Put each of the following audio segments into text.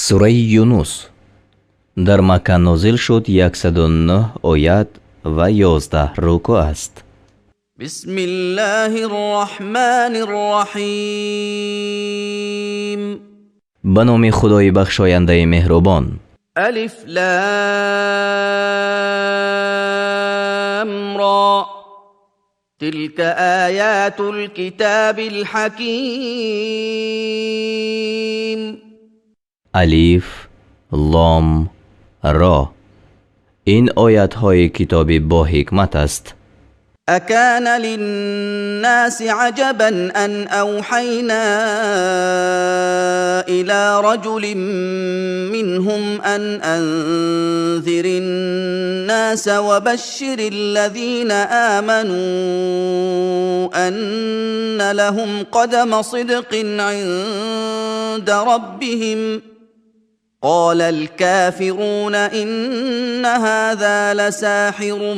سوره یونس در مکه نازل شد 109 آیت و 11 رکوع است. بسم الله الرحمن الرحیم. به نام خدای بخشاینده مهربان. الف لام را تلك آیات الكتاب الحکیم. الف لام را، این آیت های کتاب با حکمت است. اکان للناس عجبا ان اوحینا الى رجل منهم ان انذر الناس وبشر الذين آمنوا ان لهم قدم صدق عند ربهم. قال الكافرون إن هذا لساحر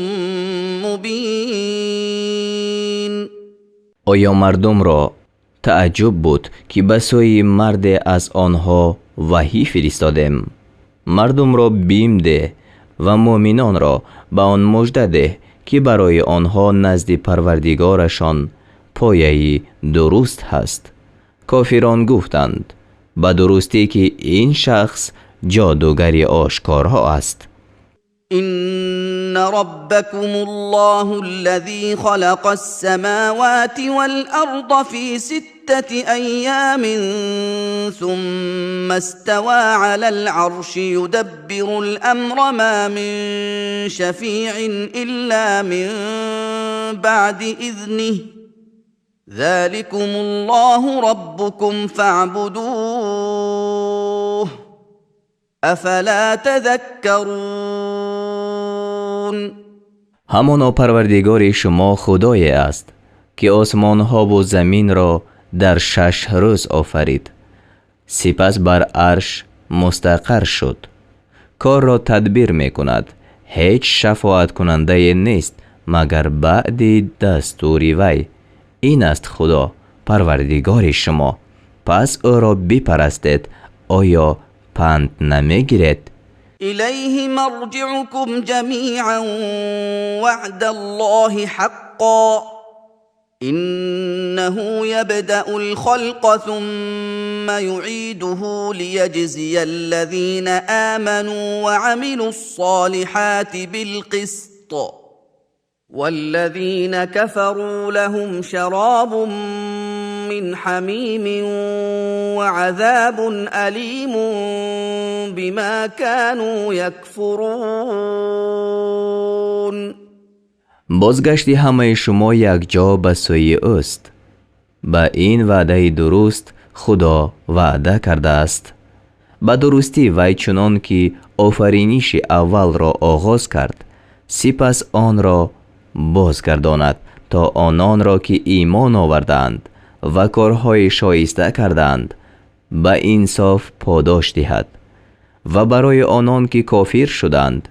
مبين. آیا مردم را تعجب بود که به سوی مرد از آنها وحی فرستادیم؟ مردم را بیم ده و مؤمنان را به آن مژده ده که برای آنها نزد پروردگارشان پایه‌ای درست هست. کافران گفتند به درستی که این شخص جادوگری آشکارها است. إن ربكم الله الذي خلق السماوات والأرض في 6 أيام ثم استوى على العرش يدبر الأمر ما من شفيع إلا من بعد إذنه ذلكم الله ربكم فاعبدوه افلا تذکرون. همانا پروردگار شما خدای است که آسمان ها و زمین را در 6 روز آفرید، سپس بر عرش مستقر شد، کار را تدبیر می کند، هیچ شفاعت کننده نیست مگر بعد دستور وی. این است خدا پروردگار شما، پس او را بپرستید. آیا پند نمیگیرید؟ الیه مرجعکم جمیعا وعد الله حقا انه یبدأ الخلق ثم یعیده لیجزی الذین آمنوا وعملوا الصالحات بالقسط والذين كفروا لهم شراب من حميم وعذاب أليم بما كانوا يكفرون. بازگشت همه شما یک جا به سوی اوست. به این وعده درست خدا وعده کرده است. به درستی وی چنان که آفرینش اول را آغاز کرد، سپس آن را بازگرداند تا آنان را که ایمان آوردند و کارهای شایسته کردند به انصاف پاداش دهد و برای آنان که کافر شدند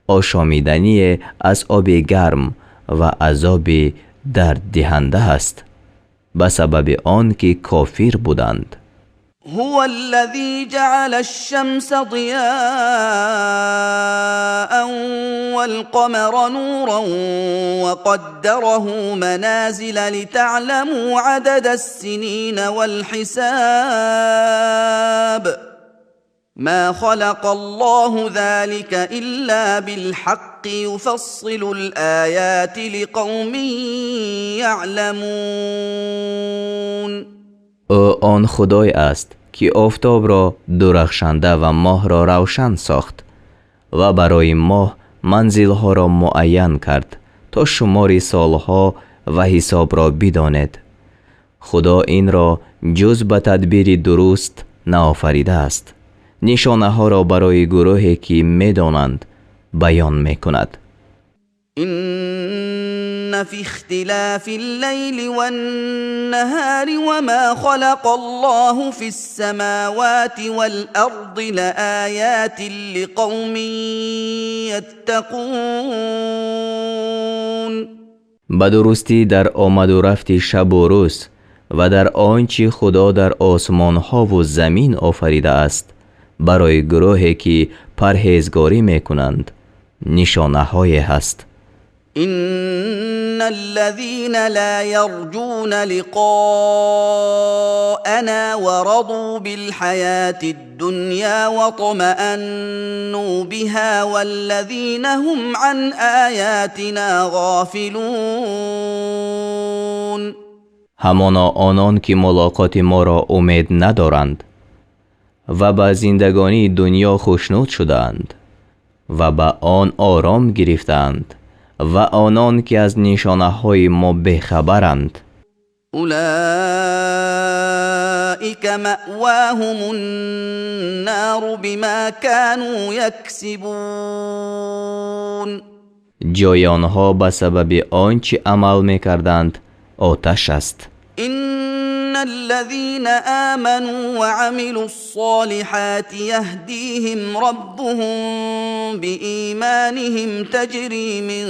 آشامیدنی از آب گرم و عذاب درد دهنده است به سبب آن که کافر بودند. هو الذي جعل الشمس ضياء والقمر نورا وقدره منازل لتعلموا عدد السنين والحساب ما خلق الله ذلك إلا بالحق يفصل الآيات لقوم يعلمون. او آن خدای است که آفتاب را درخشنده و ماه را روشن ساخت و برای ماه منزلها را معین کرد تا شمار سالها و حساب را بدانید. خدا این را جز به تدبیر درست نآفریده است. نشانه ها را برای گروهی که میدانند بیان میکند. إن في اختلاف الليل والنهار وما خلق الله في السماوات والأرض لآيات لقوم يتقون. به درستی در آمد و رفت شب و روز و در آنچه خدا در آسمان ها و زمین آفریده است برای گروهی که پرهیزگاری میکنند نشانه های هست. إن الذين لا يرجون لقاءنا ورضوا بالحياة الدنيا واطمأنوا بها والذين هم عن آياتنا غافلون. همانا آنان که ملاقات ما را امید ندارند و به زندگانی دنیا خوشنود شدند و به آن آرام گرفتند و آنان که از نشانه های ما بخبرند. اولئک مأواهم النار بما كانوا یکسبون. جای آنها به سبب آنچه عمل میکردند آتش است. إن الذين آمنوا وعملوا الصالحات يهديهم ربهم بإيمانهم تجري من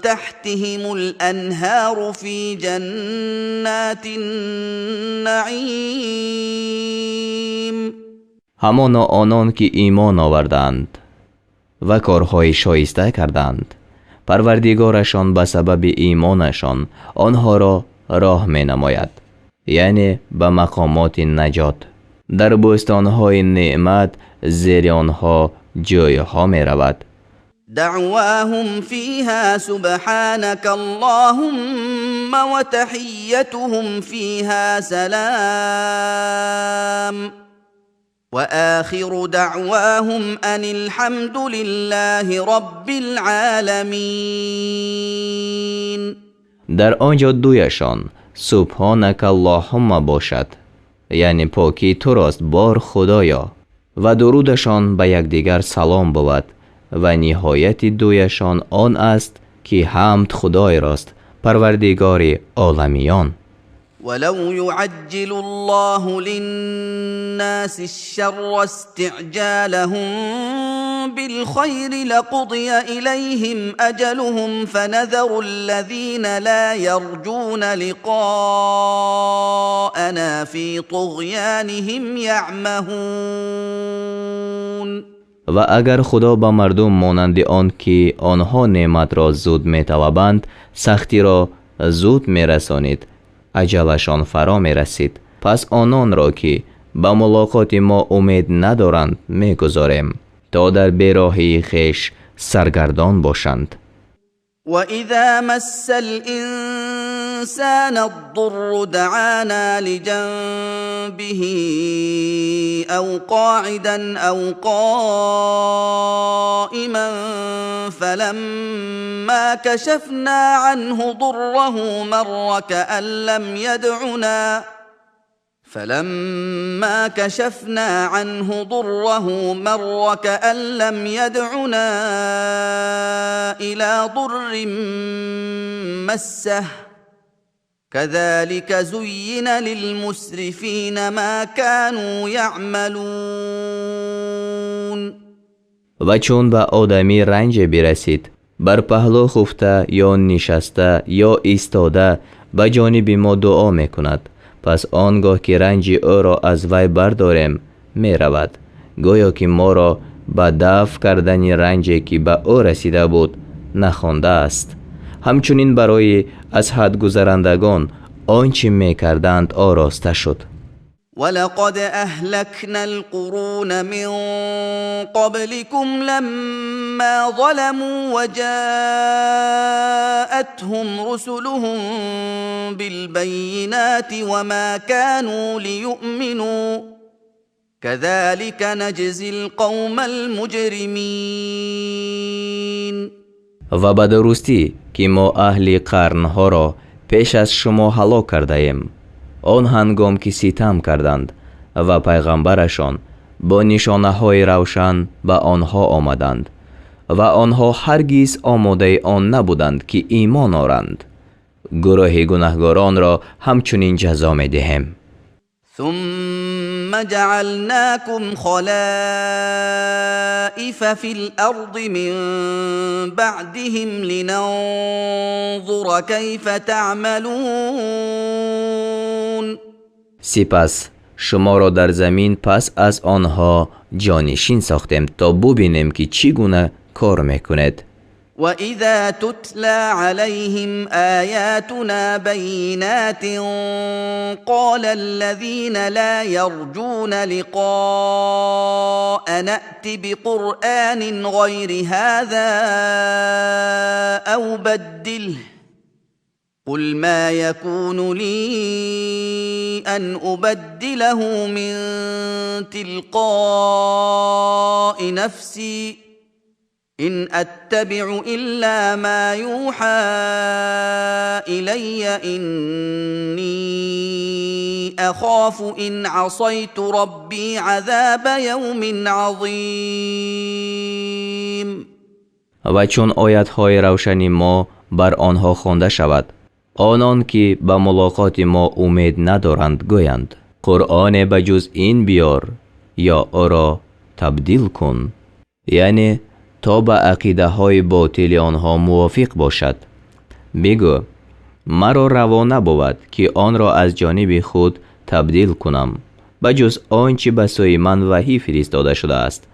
تحتهم الأنهار في جنات النعيم. همانا آنان که ایمان آوردند و کارهای شایسته کردند پروردگارشان به سبب ایمانشان آنها را راه می نماید، یعنی به مقامات نجات. در بستانهای نعمت زیر آنها جایها می رود. دعواهم فيها سبحانك اللهم وتحيتهم فيها سلام وآخر دعواهم أن الحمد لله رب العالمين. در آنجا دویشان سبحانک اللهم باشد، یعنی پاکی تو راست بار خدایا، و درودشان به یکدیگر سلام بود و نهایت دویشان آن است که حمد خدای راست پروردگار عالمیان. ولو يعجل الله للناس الشر استعجالهم بالخير لقضي إليهم أجلهم فنذر الذين لا يرجون لقاءنا في طغيانهم يعمهون. و اگر خدا به مردم مانند آن که آنها نعمت را زود می طلبند سختی را زود می رسانید اجلشان فرا می رسید، پس آنان را که به ملاقات ما امید ندارند می گذاریم تا در بیراهی خویش سرگردان باشند. و اذا مس الانسان الضر دعانا لجنبه او قاعدا او قائما فلما كشفنا عنه ضره مر كأن لم يدعنا إلى ضر مسه كذلك زين للمسرفين ما كانوا يعملون. و چون به آدمی رنج برسید بر پهلو خفته یا نشسته یا ایستاده به جانب ما دعا میکند، پس آنگاه که رنج او را از وی برداریم می رود گویا که ما را به دفع کردن رنجی که به او رسیده بود نخوانده است. همچنین برای از حد گذرندگان آنچه می کردند آراسته شد. ولقد أهلكنا القرون من قبلكم لما ظلموا وجاءتهم رسلهم بالبينات وما كانوا ليؤمنوا كذلك نجزي القوم المجرمين. و به درستی که ما اهل قرنها را پیش از شما هلاک کرده ایم آن هنگام که ستم کردند و پیغمبرشان با نشانه های روشن به آنها آمدند و آنها هرگز آماده آن نبودند که ایمان آورند. گروه گناهکاران را همچنین جزا می دهیم. ثم جعلناكم خلائف في الأرض من بعدهم لننظر كيف تعملون. سپس شما را در زمین پس از آنها جانشین ساختیم تا ببینیم که چگونه کار میکنید. وَإِذَا تُتْلَى عَلَيْهِمْ آيَاتُنَا بَيِّنَاتٍ قَالَ الَّذِينَ لَا يَرْجُونَ لِقَاءَنَا ائْتِ بِقُرْآنٍ غَيْرِ هَذَا أَوْ بَدِّلْهُ قُلْ مَا يَكُونُ لِي أَنْ أُبَدِّلَهُ مِنْ تِلْقَاءِ نَفْسِي إن أتبع إلا ما يوحى إلي إني أخاف إن عصيت ربي عذاب يوم عظيم. و چون آیت‌های روشنی ما بر آنها خوانده شود، آنان که به ملاقات ما امید ندارند گویند قرآن بجز این بیار یا آن را تبدیل کن، یعنی تا به عقیده های باطل آنها موافق باشد. بگو مرا روا نبود که آن را از جانب خود تبدیل کنم بجز آنچه به سوی من وحی فرستاده شده است.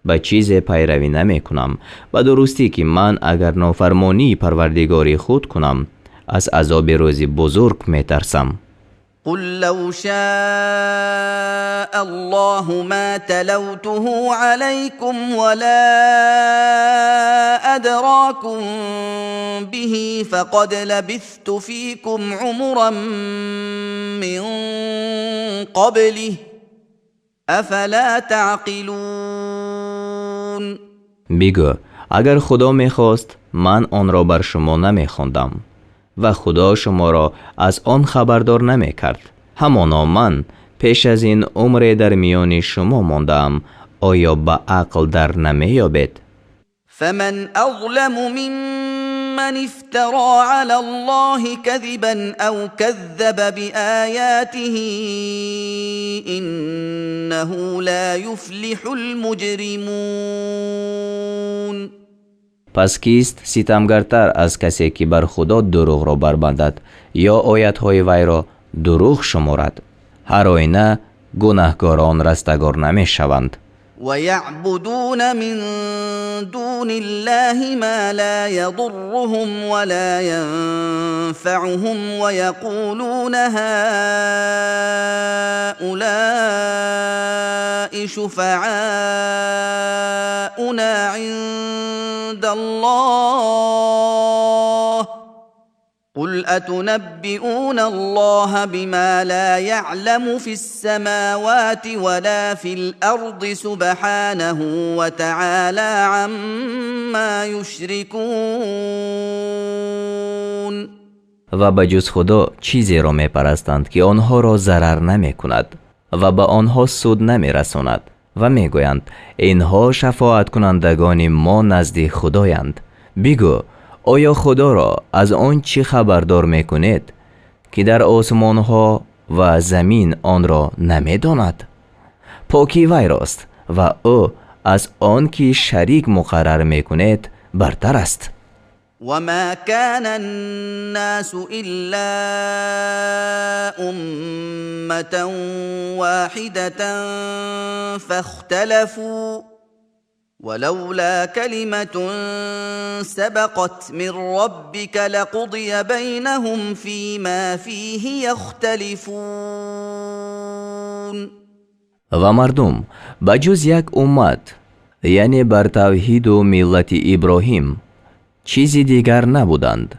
به چیز پیروی نمی کنم، به درستی که من اگر نافرمانی پروردگار خود کنم از عذاب روز بزرگ می ترسم. قل لو شاء الله ما تلوته عليكم ولا أدراكم به فقد لبثت فيكم عمرا من قبله افلا تعقلون. بگو اگر خدا میخواست من آن را بر شما نمیخواندم و خدا شما را از آن خبردار نمی کرد. همانا من پیش از این عمر در میان شما ماندم، آیا به عقل در نمی یابید؟ فمن اظلم ممن افترى على الله كذبا او كذب بآياته انه لا يفلح المجرمون. پس کیست ستمگرتر از کسی که بر خدا دروغ را بربندد یا آیت‌های وی را دروغ شمارد؟ هر آینه گناهکاران رستگار نمی شوند. ويعبدون من دون الله ما لا يضرهم ولا ينفعهم ويقولون هؤلاء شفعاؤنا عند الله قل أتنبئون الله بما لا يعلم في السماوات ولا في الأرض سبحانه وتعالى عما يشركون. و بجز خدا چیزی را می پرستند که آنها را ضرر نمی کند و به آنها سود نمی رساند و می گویند اینها شفاعت کنندگان ما نزد خدایند. بگو آیا خدا را از آن چی خبردار می کنید که در آسمان ها و زمین آن را نمی داند؟ پاکی وی راست و او از آن که شریک مقرر می کنید برتر است. وما كان الناس إلا أمة واحدة فاختلفوا ولولا كلمة سبقت من ربك لقضي بينهم فيما فيه يختلفون. و مردم بجز یک امت یعنی بر توحید و ملت ابراهیم چیزی دیگر نبودند،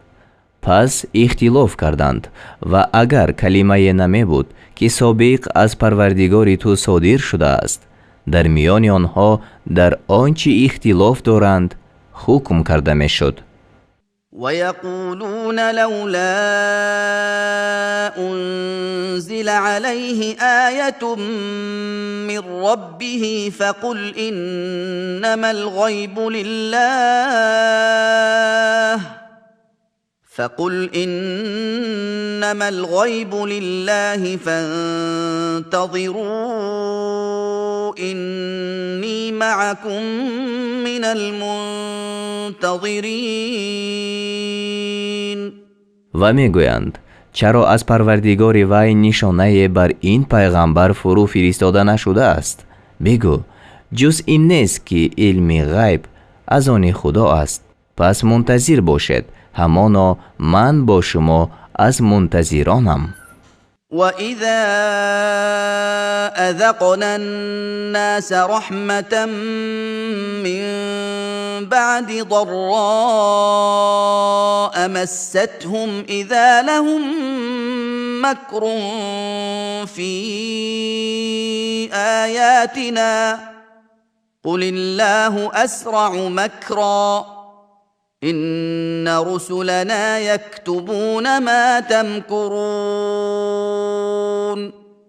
پس اختلاف کردند و اگر کلمه نمی بود که سابق از پروردگار تو صادر شده است در میان آنها در آنچه اختلاف دارند حکم کرده می شد. ويقولون لولا أنزل عليه آية من ربه فقل إنما الغيب لله فانتظروا إني معكم من المنتظرين. و می گویند چرا از پروردگار وی نشانه بر این پیغمبر فرو فرستاده نشده است؟ بگو جز این نیست که علم غیب از آن خدا است. پس منتظر باشد، همانا من با شما از منتظرانم. وَإِذَا أَذَقْنَا النَّاسَ رَحْمَةً مِّن بَعْدِ ضَرَّاءَ مَسَّتْهُمْ إِذَا لَهُم مَّكْرٌ فِي آيَاتِنَا قُلِ اللَّهُ أَسْرَعُ مَكْرًا إِنَّ رُسُلَنَا يَكْتُبُونَ مَا تَمْكُرُونَ.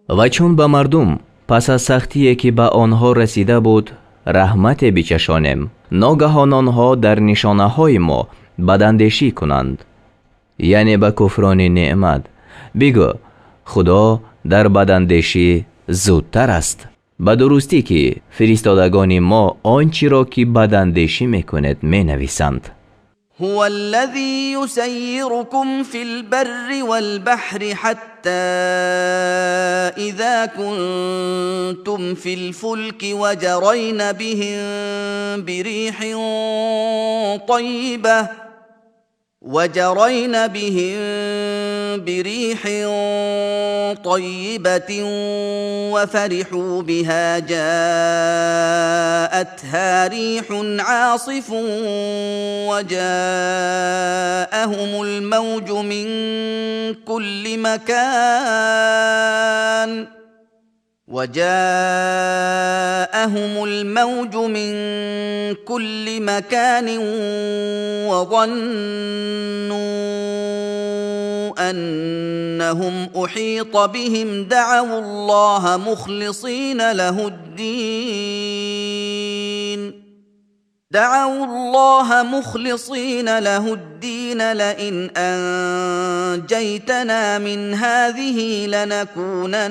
و چون به مردم پس از سختیه که به آنها رسیده بود رحمت بچشانیم، ناگهان آنها در نشانه های ما بداندیشی کنند، یعنی به کفران نعمت. بگو خدا در بداندیشی زودتر است. به درستی که فرستادگان ما آنچه را که بداندیشی میکند می نویسند. هو الذي يسيركم في البر والبحر حتى إذا كنتم في الفلك وجرين بهم بريح طيبة وفرحوا بها جاءتها ريح عاصف وجاءهم الموج من كل مكان وظنوا أنهم أحيط بهم دعوا الله مخلصين له الدين لئن أنجيتنا من هذه لنكونن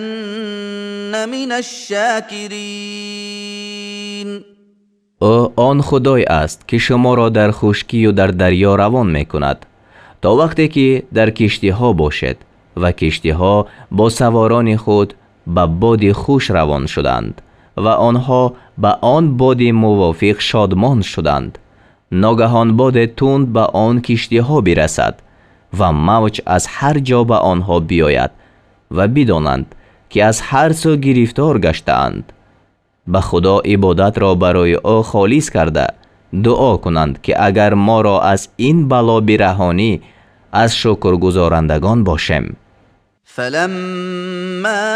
من الشاكرين. او آن خدای است که شما را در خشکی و در دریا روان می کند تا وقتی که در کشتی ها باشد و کشتی ها با سواران خود به باد خوش روان شدند و آنها به آن باد موافق شادمان شدند. ناگهان باد تند به آن کشتی ها برسد و موج از هر جا به آنها بیاید و بدانند که از هر سو گرفتار گشتند. به خدا عبادت را برای او خالص کرده دعا کنند که اگر ما را از این بلا برهانی از شکرگزارندگان باشیم. فلما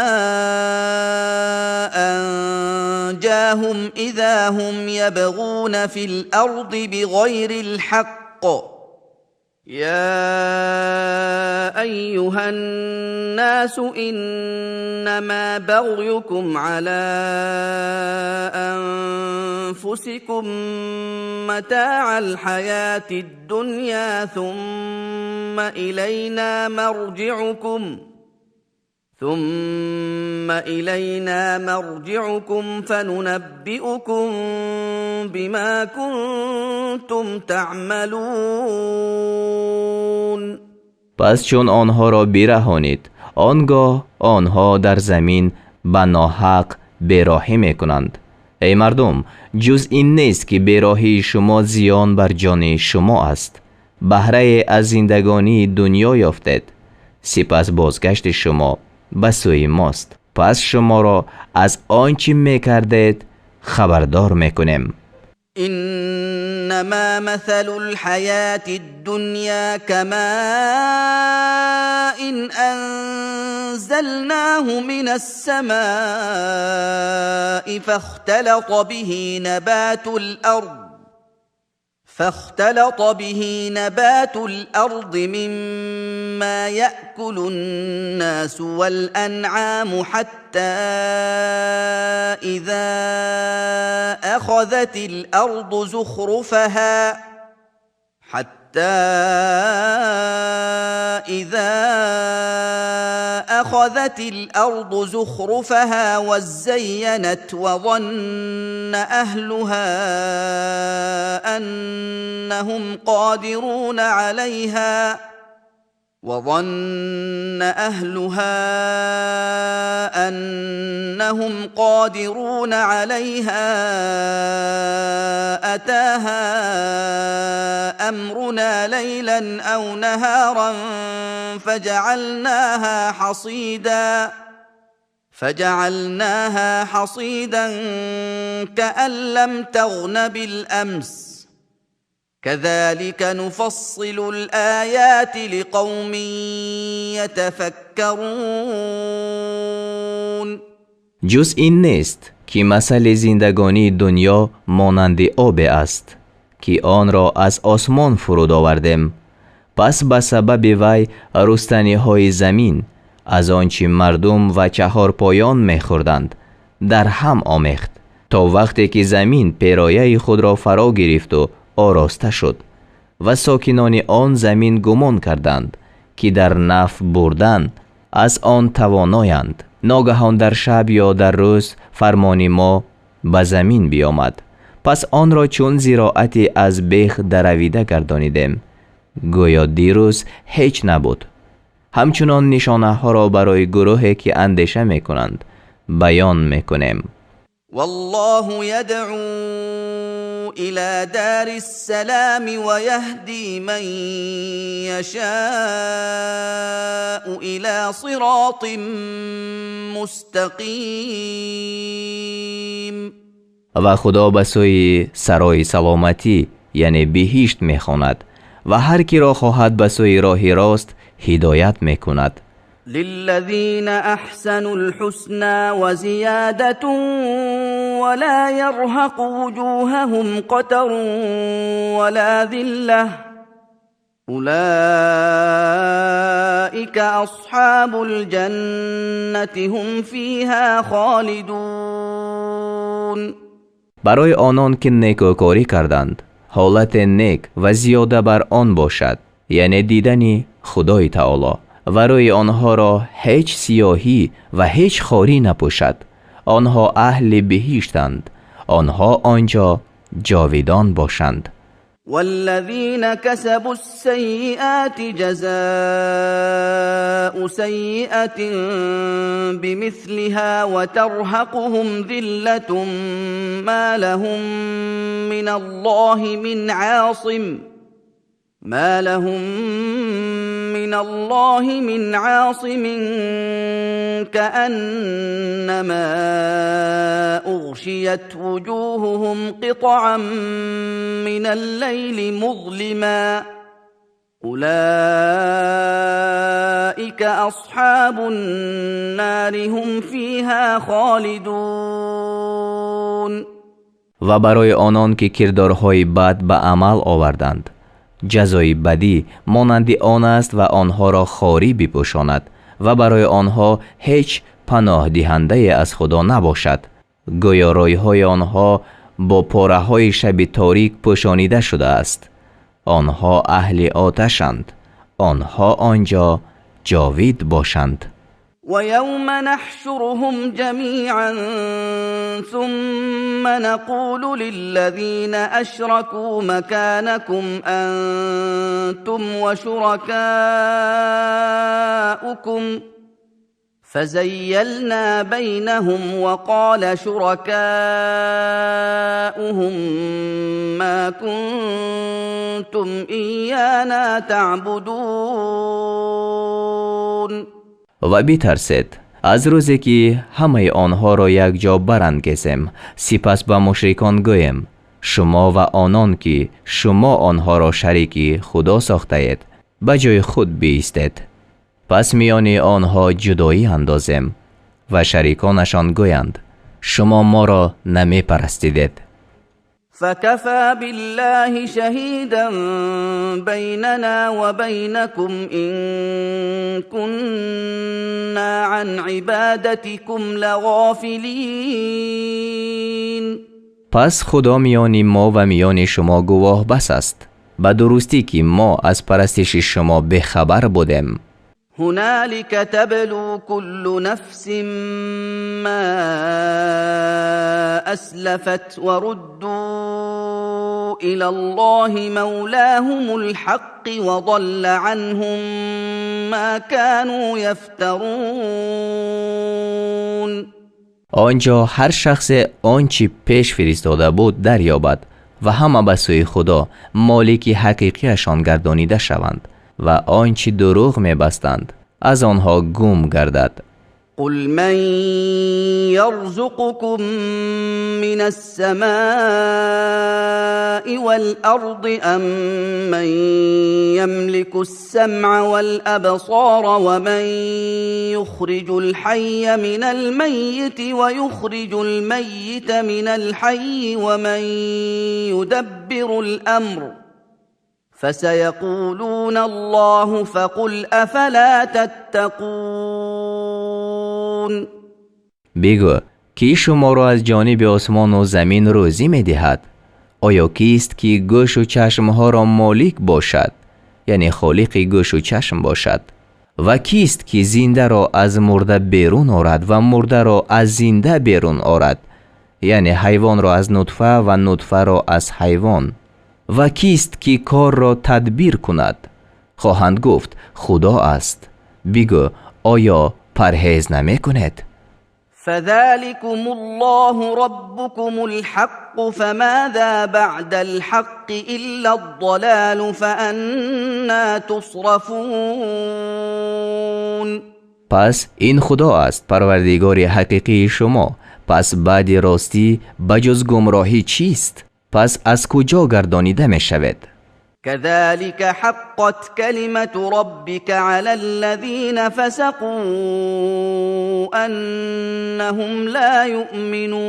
أنجاهم إذا هم يبغون في الأرض بغير الحق يا أيها الناس إنما بغيكم على أنفسكم متاع الحياة الدنيا ثم إلينا مرجعكم فننبئكم بما كنتم تعملون. پس چون آنها را برهانید آنگاه آنها در زمین به ناحق بیراهی میکنند. ای مردم، جز این نیست که بیراهی شما زیان بر جان شما است. بهره از زندگانی دنیا یافتید، سپس بازگشت شما به سوی ماست. پس شما را از آنچه میکردید خبردار میکنیم. إنما مثل الحياة الدنيا كماء إن أنزلناه من السماء فاختلط به نبات الأرض مما يأكل الناس والأنعام حتى إذا أخذت الأرض زخرفها وزينت وظن أهلها أنهم قادرون عليها وظن أهلها أنهم قادرون عليها أتاها أمرنا ليلا أو نهارا فجعلناها حصيدا كأن لم تغن بالأمس كذلك نفصل الآيات لقوم يتفكرون. جز این نیست که مثل زندگانی دنیا مانند آب است که آن را از آسمان فرود آوردیم. پس به سبب وی رستنی های زمین از آنچه مردم و چهارپایان می‌خوردند در هم آمیخت تا وقتی که زمین پیرایه خود را فرا گرفت و آراسته شد و ساکنان آن زمین گمان کردند که در نفع بردن از آن توانایند. ناگهان در شب یا در روز فرمان ما به زمین بیامد، پس آن را چون زراعتی از بیخ درویده گردانیدیم، گویا دیروز هیچ نبود. همچنان نشانه ها را برای گروهی که اندیشه می کنند بیان می کنیم. والله يدعو إلى دار السلام ويهدي من يشاء إلى صراط مستقیم. و خدا به سوی سرای سلامتی یعنی بهشت می خواند و هر کی را خواهد به سوی راه راست هدایت می کند. للذين احسنوا الحسنى وزياده ولا يرهق وجوههم قتر ولا ذله اولئك اصحاب الجنه هم فيها خالدون. برای آنان که نیکوکاری کردند حالت نیک و زیاده بر آن باشد، یعنی دیدن خدای تعالی، و روی آنها را هیچ سیاهی و هیچ خاری نپوشد. آنها اهل بهشتند، آنها آنجا جاویدان باشند. والذین كسبوا السیئات جزاء سیئة بمثلها وترهقهم ذلة ما لهم من الله من عاصم كأنما أغشيت وجوههم قطعا من الليل مظلما أولئك أصحاب النار هم فيها خالدون. و برای آنان که کردارهای بد به عمل آوردند جزای بدی مانند آن است و آنها را خاری بپوشاند و برای آنها هیچ پناه دهنده از خدا نباشد. گویا رایهای آنها با پاره های شب تاریک پوشانیده شده است. آنها اهل آتشند، آنها آنجا جاوید باشند. ويوم نحشرهم جميعا ثم نقول للذين أشركوا مكانكم أنتم وشركاؤكم فزيلنا بينهم وقال شركاؤهم ما كنتم إيانا تعبدون. و بی‌ترسید از روزی که همه آنها را یک جا برانگیزیم، سپس به مشرکان گوییم شما و آنان که شما آنها را شریک خدا ساخته اید به جای خود بایستید. پس میان آنها جدایی اندازیم و شریکانشان گویند شما ما را نمی پرستیدید. فكفى بالله شهيدا بيننا وبينكم إن كنا عن عبادتكم لغافلين. پس خدا میان ما و میان شما گواه بس است به درستی که ما از پرستش شما بخبر بودیم. هنالك تبلو كل نفس ما أسلفت وردوا إلى الله مولاهم الحق وضل عنهم ما كانوا يفترون. آنجا هر شخص آنچه پیش فرستاده بود دریابد و همه به سوی خدا مالک حقیقیشان گردانیده شوند و آنچه دروغ می‌بستند از آنها گم گردد. قل من يرزقكم من السماء والأرض أم من يملك السمع والأبصار ومن يخرج الحي من الميت ويخرج الميت من الحي ومن يدبر الأمر فسيقولون الله فقل أفلا تتقون. بگو کی شما را از جانب آسمان و زمین روزی می دهد؟ آیا کیست که گوش و چشم ها را مالک باشد؟ یعنی خالق گوش و چشم باشد. و کیست که زنده را از مرده بیرون آرد و مرده را از زنده بیرون آرد؟ یعنی حیوان را از نطفه و نطفه را از حیوان. و کیست که کار را تدبیر کند؟ خواهند گفت خدا است. بگو آیا پرهیز نمی کند؟ فذلكم الله ربكم الحق فماذا بعد الحق إلا الضلال فأنا تصرفون. پس این خدا است پروردگار حقیقی شما، پس بعد راستی بجز گمراهی چیست؟ پس از کجا گردانیده می شود؟ كذلك حقت كلمة ربك على الذين فسقوا أنهم لا يؤمنون.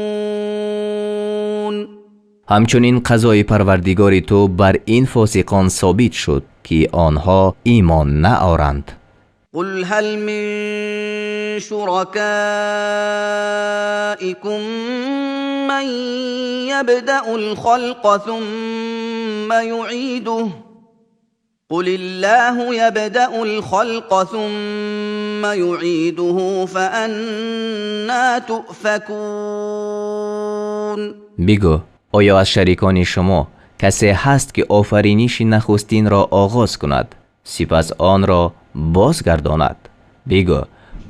همچنین قضای پروردگار تو بر این فاسقان ثابت شد که آنها ایمان نآورند. قل هل من شركائكم من يبدأ الخلق ثم يعيده قل الله يبدأ الخلق ثم يعيده فأنا تؤفكون. بگو آیا از شریکان شما کسی هست که آفرینش نخستین را آغاز کند سپس آن را بازگرداند؟ بگو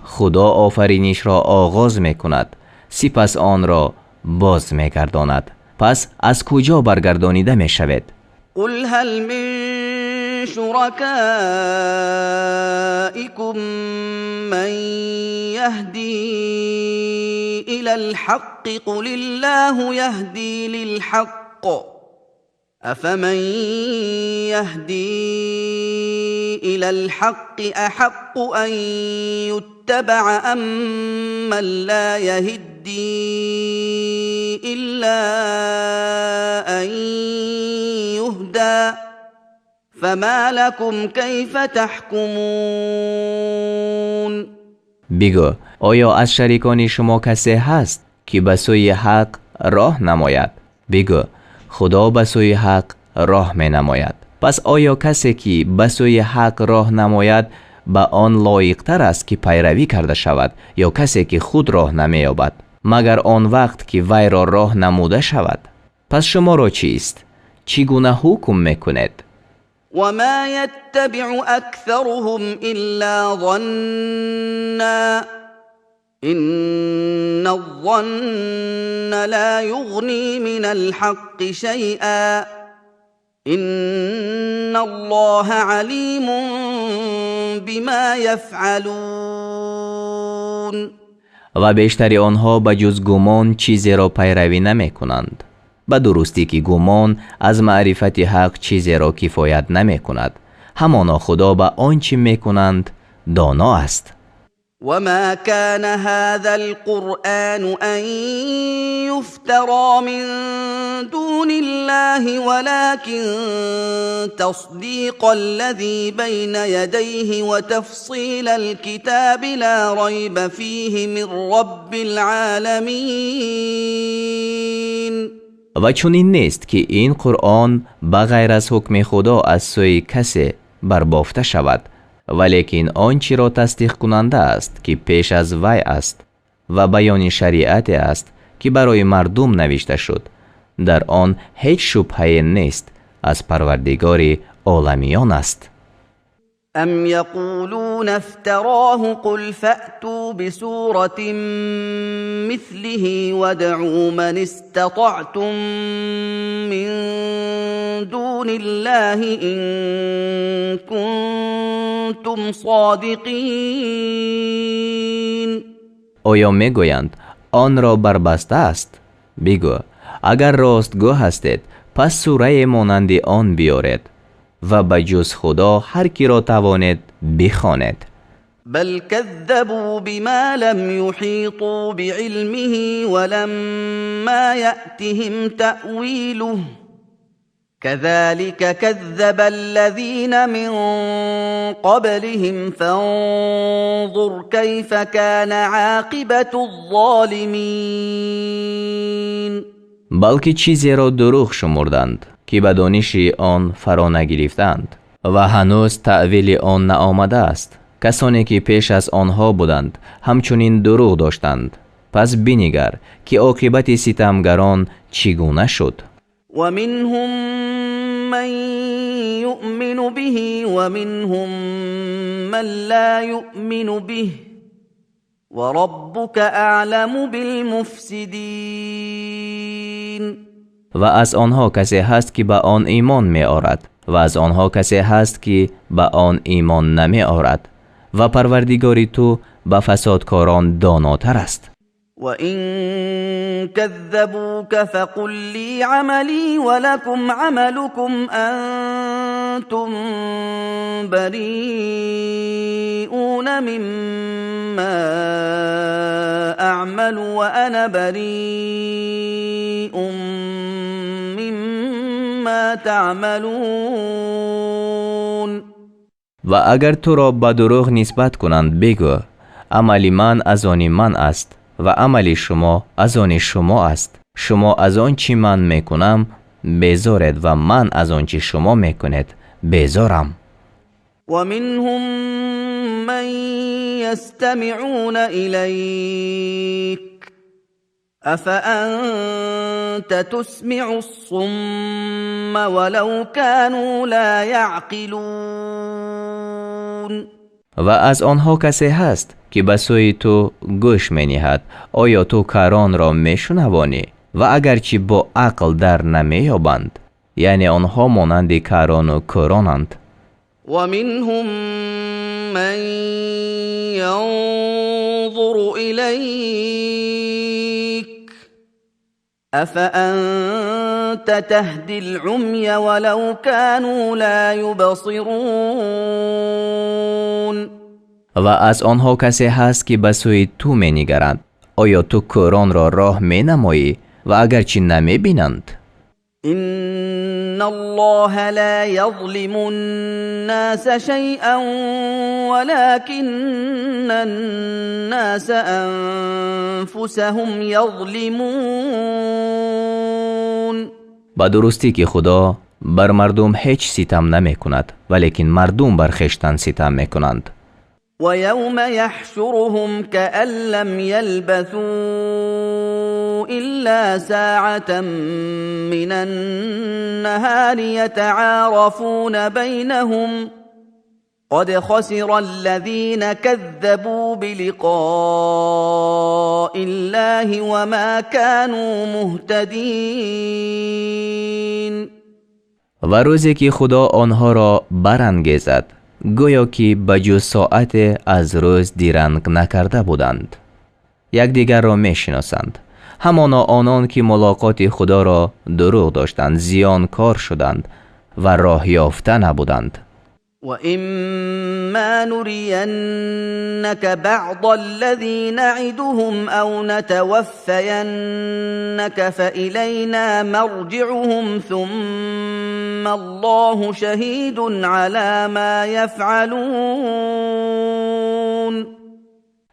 خدا آفرینش را آغاز می کند سپس آن را باز می گرداند. پس از کجا برگردانیده می شود؟ قل هل من شركائكم من يهدي إلى الحق قل الله يهدي للحق أفمن يهدي إلى الحق أحق أن يتبع أم من لا يهدي إلا أن يهدى فما لكم كيف تحكمون. بگو آیا از شریکان شما کسی هست که به سوی حق راه نماید؟ بگو خدا به سوی حق راه می نماید. پس آیا کسی که به سوی حق راه نماید به آن لایق تر است که پیروی کرده شود یا کسی که خود راه نمی یابد مگر آن وقت که وی را راه نموده شود؟ پس شما را چیست؟ چگونه حکم میکنید؟ وما يتبع أكثرهم إلا ظنا إن الظن لا يغني من الحق شيئا إن الله عليم بما يفعلون. و بیشتر آنها به جز گمان چیزی را پیروی نمی کنند. به درستی که گمان از معرفت حق چیزی را کفایت نمی کند. همانا خدا به آنچه می کنند دانا است. وما كان هذا القرآن أن يفترى من دون الله ولكن تصديق الذي بين يديه وتفصيل الكتاب لا ريب فيه من رب العالمين. و چنین نیست که این قرآن بغیر از حکم خدا از سوی کسی بربافته شود ولیکن آنچه را تصدیق کننده است که پیش از وی است و بیان شریعت است که برای مردم نوشته شد. در آن هیچ شبهه نیست، از پروردگار عالمیان است. ام یقولون افتراه قل فأتوا بسورة مثله وادعوا من استطعتم من دون الله ان کنتم صادقین. آیا میگویند آن را بربسته است؟ بگو اگر راستگو هستید پس سوره مانند آن بیارید و بجز خدا هر کی را توانید بخوانید. بل كذبوا بما لم يحيطوا بعلمه ولما يأتهم تأويله كذلك كذب الذين من قبلهم فانظر كيف كان عاقبة الظالمين. بلکه چیزی را دروغ شمردند که به دانش آن فرا نگرفتند و هنوز تأویل آن نآمده است. کسانی که پیش از آنها بودند همچنین دروغ داشتند. پس بنگر که عاقبت ستمگران چگونه شد. و منهم من یؤمن به و منهم من لا یؤمن به و ربک اعلم بالمفسدین. و از آنها کسی هست که به آن ایمان می آرد و از آنها کسی هست که به آن ایمان نمی آرد و پروردگار تو به فسادکاران داناتر است. و این کذبوک فقل لی عملی ولکم عملکم انتم بریئون مما اعمل و انا بریء مما تعملون. و اگر تو را به دروغ نسبت کنند بگو عمل من از آن من است و عمل شما از آن شما است. شما از آن چی من میکنم بیزارید و من از آن چی شما میکنید بیزارم. و منهم من یستمعون الیک افأنت تسمع الصم ولو كانوا لا يعقلون. و از آنها کسی هست که به سوی تو گوش می نهد. آیا تو کاران را می شنوانی و اگرچه با عقل در نمی یابند؟ یعنی آنها مانند کاران و کورانند. و منهم من ینظر الیک افأنت تهدی العمی ولو كانوا لا یبصرون. و از آنها کسی هست که به سوی تو می نگرند. آیا تو کوران را راه می نمایی و اگرچه نمی بینند؟ ان الله لا يظلم الناس شيئا ولكن الناس انفسهم يظلمون. با درستی که خدا بر مردم هیچ ستم نمی کند ولیکن مردم بر خویشتن ستم می کنند. و یوم یحشرهم کأن لم یلبثوا الا ساعة من النهار یتعارفون بینهم قد خسر الذين كذبوا بلقاء الله وما كانوا مهتدين. و روزی که خدا آنها را برانگیزد گویا که بجز ساعت از روز دیرنگ نکرده بودند. یکدیگر را میشناسند. همانا آنان که ملاقات خدا را دروغ داشتند زیانکار شدند و راه یافته نبودند. وَإِمَّا نُرِيَنَّكَ بَعْضَ الَّذِي نَعِدُهُمْ أَوْ نَتَوَفَّيَنَّكَ فَإِلَيْنَا مَرْجِعُهُمْ ثُمَّ اللَّهُ شَهِيدٌ عَلَى مَا يَفْعَلُونَ.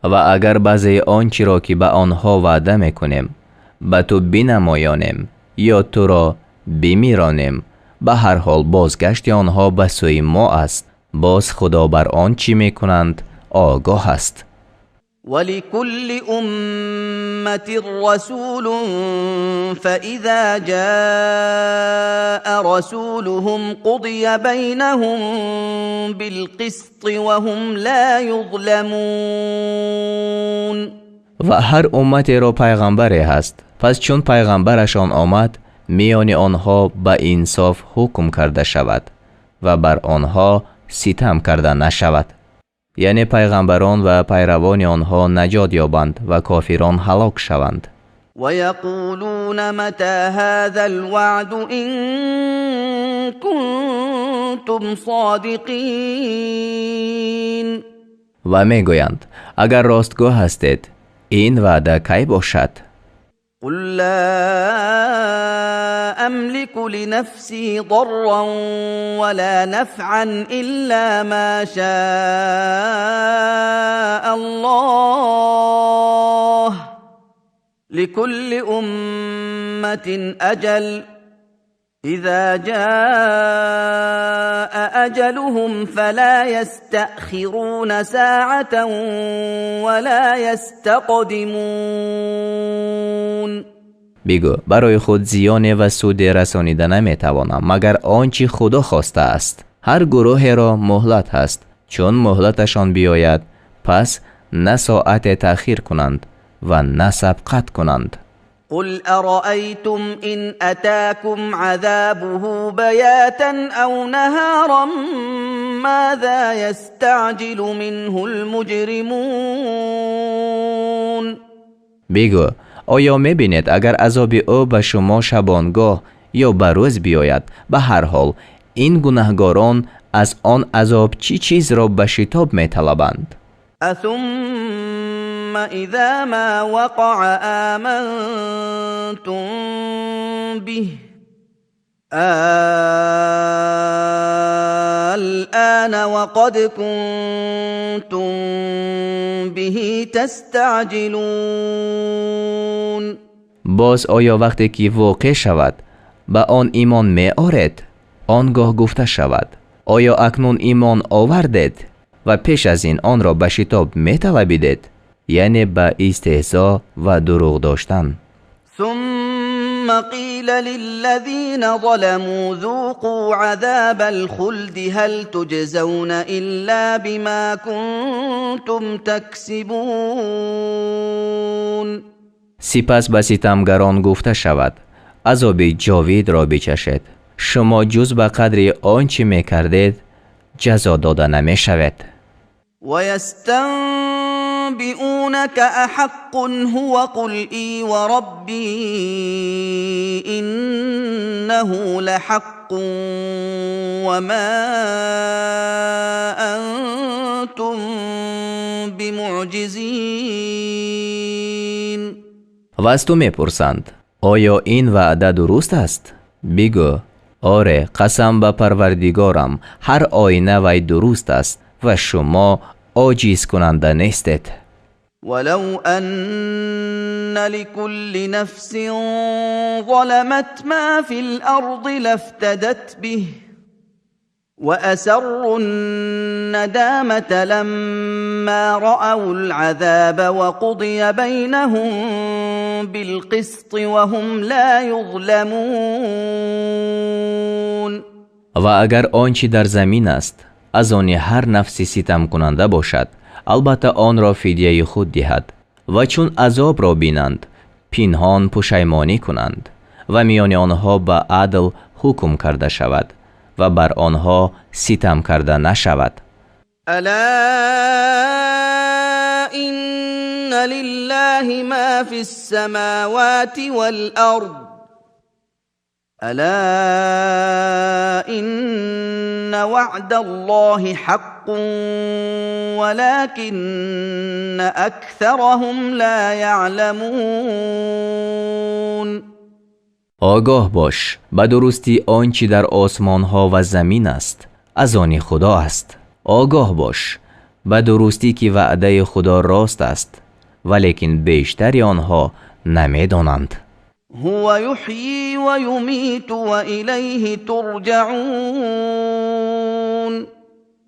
و اگر بعضی آنچه را که به آنها وعده میکنیم به تو بنمایانیم یا تو را بمیرانیم، به هر حال بازگشت آنها به سوی ما است. باز خدا بر آن چی میکنند آگاه است. ولكل أمة رسول فإذا جاء رسولهم قضي بينهم بالقسط وهم لا يظلمون. و هر امتی را پیغمبری هست، پس چون پیغمبرشان آمد میان آنها به انصاف حکم کرده شود و بر آنها ستم کرده نشود. یعنی پیغمبران و پیروان آنها نجات یابند و کافران هلاک شوند. و یقولون متى هذا الوعد ان کنتم صادقین. و میگویند اگر راستگو هستید این وعده کی باشد؟ قل لا أملك لنفسي ضرا ولا نفعا إلا ما شاء الله لكل أمة أجل إذا جاء أجلهم فلا يستأخرون ساعة ولا يستقدمون. بگو برای خود زیان و سود رسانیده نمیتوانم مگر آنچه خدا خواسته است. هر گروه را مهلت هست، چون مهلتشان بیاید پس نه ساعت تأخیر کنند و نه سبقت کنند. قل أرأيتم إن أتاكم عذابه بياتا أو نهارا ماذا يستعجل منه المجرمون. بگو آیا میبینید اگر عذاب او به شما شبانگاه یا به روز بیاید، به هر حال این گناهگاران از آن عذاب چی چیز را به شتاب میطلبند؟ ثم إذا ما وقع آمنتم به الآن وقد كنتم به تستعجلون. باز آیا وقتی که واقع شود به آن ایمان می آرید؟ آنگاه گفته شود آیا اکنون ایمان آوردید و پیش از این آن را به شتاب می طلبیدید؟ یعنی به استهزا و دروغ داشتن. ثم قيل للذين ظلموا ذوقوا عذاب الخلد هل تجزون إلا بما كنتم تكسبون. سپس به ستمگران گفته شود عذاب جاوید را بچشید، شما جز به قدر آنچه می کردید جزا داده نمی شود. و يستنبئونك أحق هو قل إي وربي إنه لحق وما أنتم بمعجزين. و از تو می پرسند آیا این وعده درست است؟ بگو آره قسم به پروردگارم هر آینه وی درست است و شما عاجز کننده نیستید. ولو أن لكل نفس ظلمت ما في الأرض لافتدت به وأسروا الندامة لما رأوا العذاب وقضي بينهم بالقسط وهم لا يظلمون. و اگر آنچه در زمین است از آن هر نفسی ستم کننده باشد البته آن را فدیه خود دهد و چون عذاب را بینند پنهان پشیمانی کنند و میان آنها به عدل حکم کرده شود و بر آنها ستم کرده نشود. الا ان لله ما في السماوات والارض الا ان وعد الله حق ولكن اكثرهم لا يعلمون. آگاه باش به درستی آنچه در آسمان ها و زمین است از آن خدا است. آگاه باش به درستی که وعده خدا راست است ولیکن بیشتر آنها نمیدانند. هو يحيي ويميت وإليه ترجعون.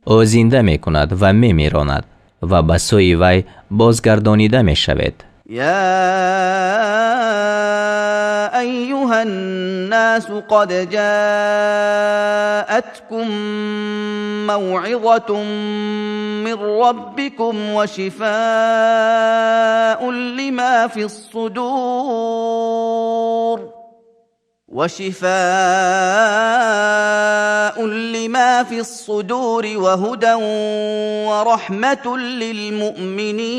او زنده می کند و می میراند و به سوی وی بازگردانیده می شوید. يا أيها الناس قد جاءتكم موعظة من ربكم وشفاء لما في الصدور وهدى ورحمة للمؤمنين.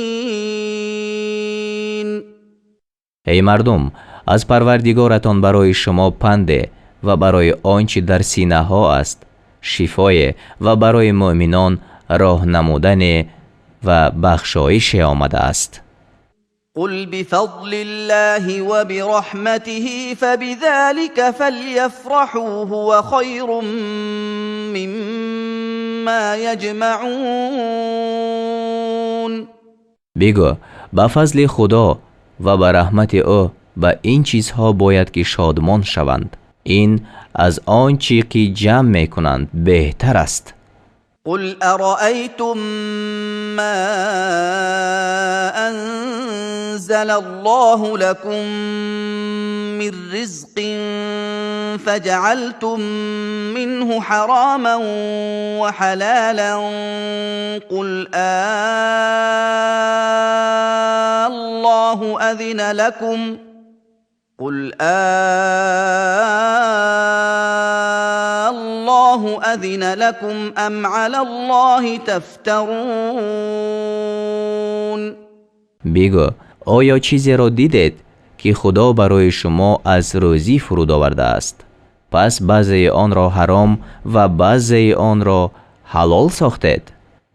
ای مردم، از پروردگارتان برای شما پنده و برای آنچه در سینه ها است شفای و برای مؤمنان راه نمودن و بخشایش آمده است. قل بفضل الله وبرحمته فبذلك فليفرحوا هو خير مما يجمعون. بگو به فضل خدا و به رحمت او به این چیزها باید که شادمان شوند. این از آنچه که جمع می کنند بهتر است. قل أرأيتم ما أنزل الله لكم من رزق فجعلتم منه حراما وحلالا قل الله أذن لكم الله أذن لكم أم على الله تفترون. بگو آیا چیزی را دیدید که خدا برای شما از روزی فرود آورده است؟ پس بعضی آن را حرام و بعضی آن را حلال ساختید.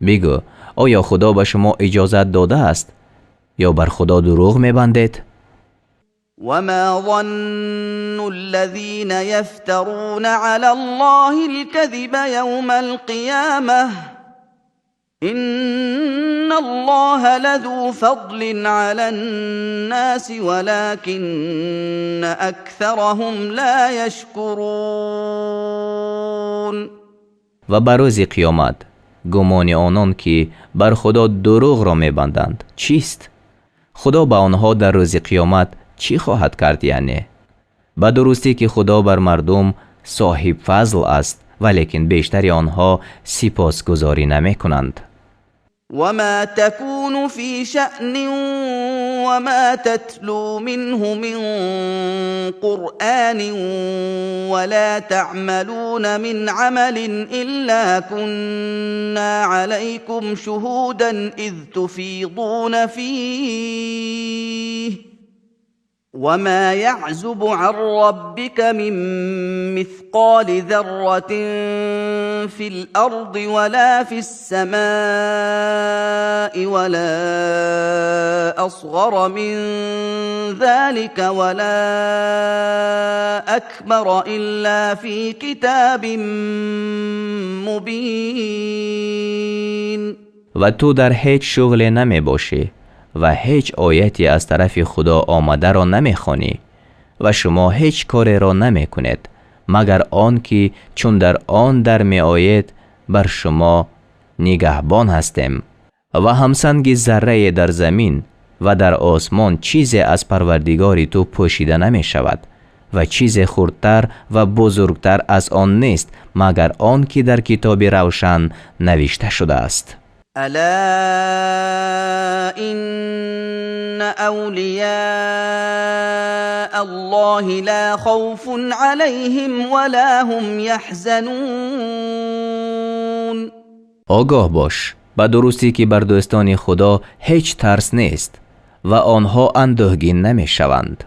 بگو آیا خدا به شما اجازت داده است یا بر خدا دروغ می‌بندید؟ وما ظن الذين يفترون على الله الكذب يوم القيامة إن الله لذو فضل على الناس ولكن أكثرهم لا يشكرون. و بر روز قیامت گمان آنان که بر خدا دروغ را می‌بندند چیست؟ خدا به آنها در روز قیامت چی خواهد کرد؟ یعنی به درستی که خدا بر مردم صاحب فضل است ولیکن بیشتر آنها سپاسگزاری نمی کنند. وما تكون في شأن وما تتلو منه من قرآن ولا تعملون من عمل إلا كنا عليكم شهودا إذ تفيضون فيه وما يعزب عن ربك من مثقال ذرة في الأرض ولا في السماء ولا أصغر من ذلك ولا أكبر إلا في كتاب مبين. و تو در هیچ شغل نمی باشی و هیچ آیتی از طرف خدا آمده را نمی خوانی و شما هیچ کاری را نمی کنید مگر آن که چون در آن در می آید بر شما نگهبان هستیم. و همسنگ ذره در زمین و در آسمان چیزی از پروردگاری تو پوشیده نمی شود و چیز خردتر و بزرگتر از آن نیست مگر آن که در کتاب روشن نوشته شده است. ألا إن أولياء الله لا خوف عليهم ولا هم يحزنون. آگاه باش به درستی که بر دوستان خدا هیچ ترس نیست و آنها اندوهگین نمی شوند.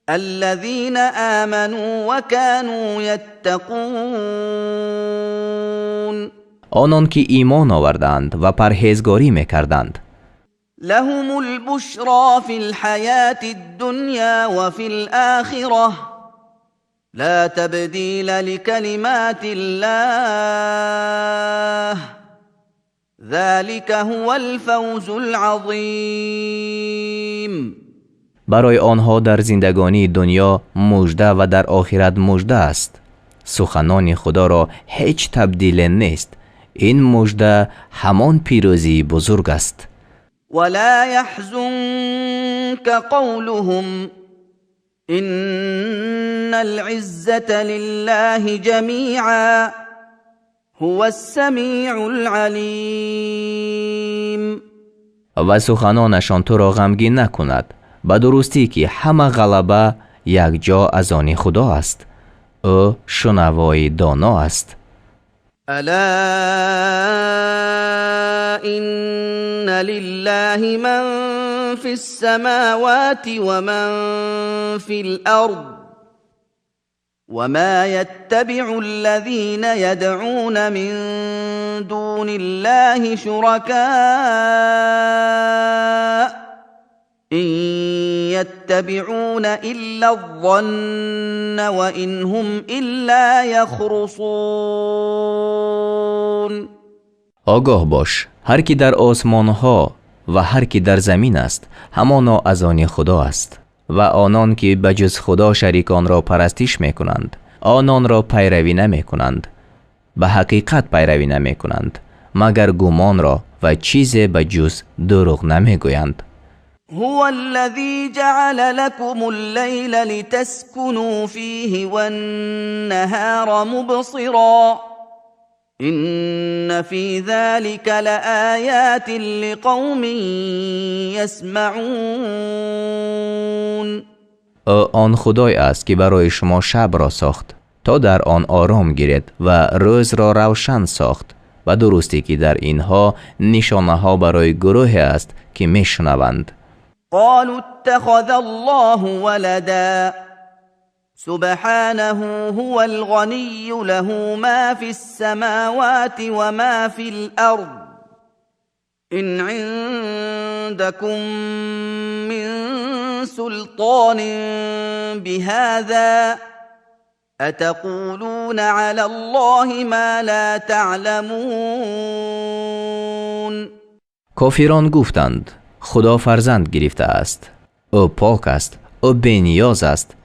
الذين آمنوا وكانوا يتقون. آنان که ایمان آوردند و پرهیزگاری میکردند. لهم البشرى في الحياة الدنيا وفي الآخرة لا تبديل لكلمات الله ذلك هو الفوز العظيم. برای آنها در زندگانی دنیا مژده و در آخرت مژده است. سخنان خدا را هیچ تبدیل نیست. این مژده همان پیروزی بزرگ است. ولا يحزنك قولهم إن العزة لله جميعا هو السمیع العلیم. و سخنانشان تو را غمگین نکند، به درستی که همه غلبه یک جا از آن خدا است. او شنوای دانا است. الا إن لله من في السماوات ومن في الأرض وما يتبع الذين يدعون من دون الله شركاء إن يتبعون إلا الظن وإن هم إلا يخرصون. آگاه باش، هر کی در آسمان ها و هر کی در زمین است همانا از آن خدا است و آنان که بجز خدا شریکان را پرستش می کنند آنان را پیروی نمی کنند، به حقیقت پیروی نمی کنند مگر گمان را و چیز بجز دروغ نمی گویند. هو الذي جعل لكم الليل لتسكنوا فيه والنهار مبصرا إن في ذلك لآيات لقوم يسمعون. آن خدای است که برای شما شب را ساخت تا در آن آرام گیرید و روز را روشن ساخت، و درستی که در اینها نشانه ها برای گروه است که میشنوند. قالوا اتخذ الله ولدا سبحانه هو الغني له ما في السماوات وما في الأرض إن عندكم من سلطان بهذا أتقولون على الله ما لا تعلمون. کافران گفتند خدا فرزند گرفته است، او پاک است، او بی‌نیاز است،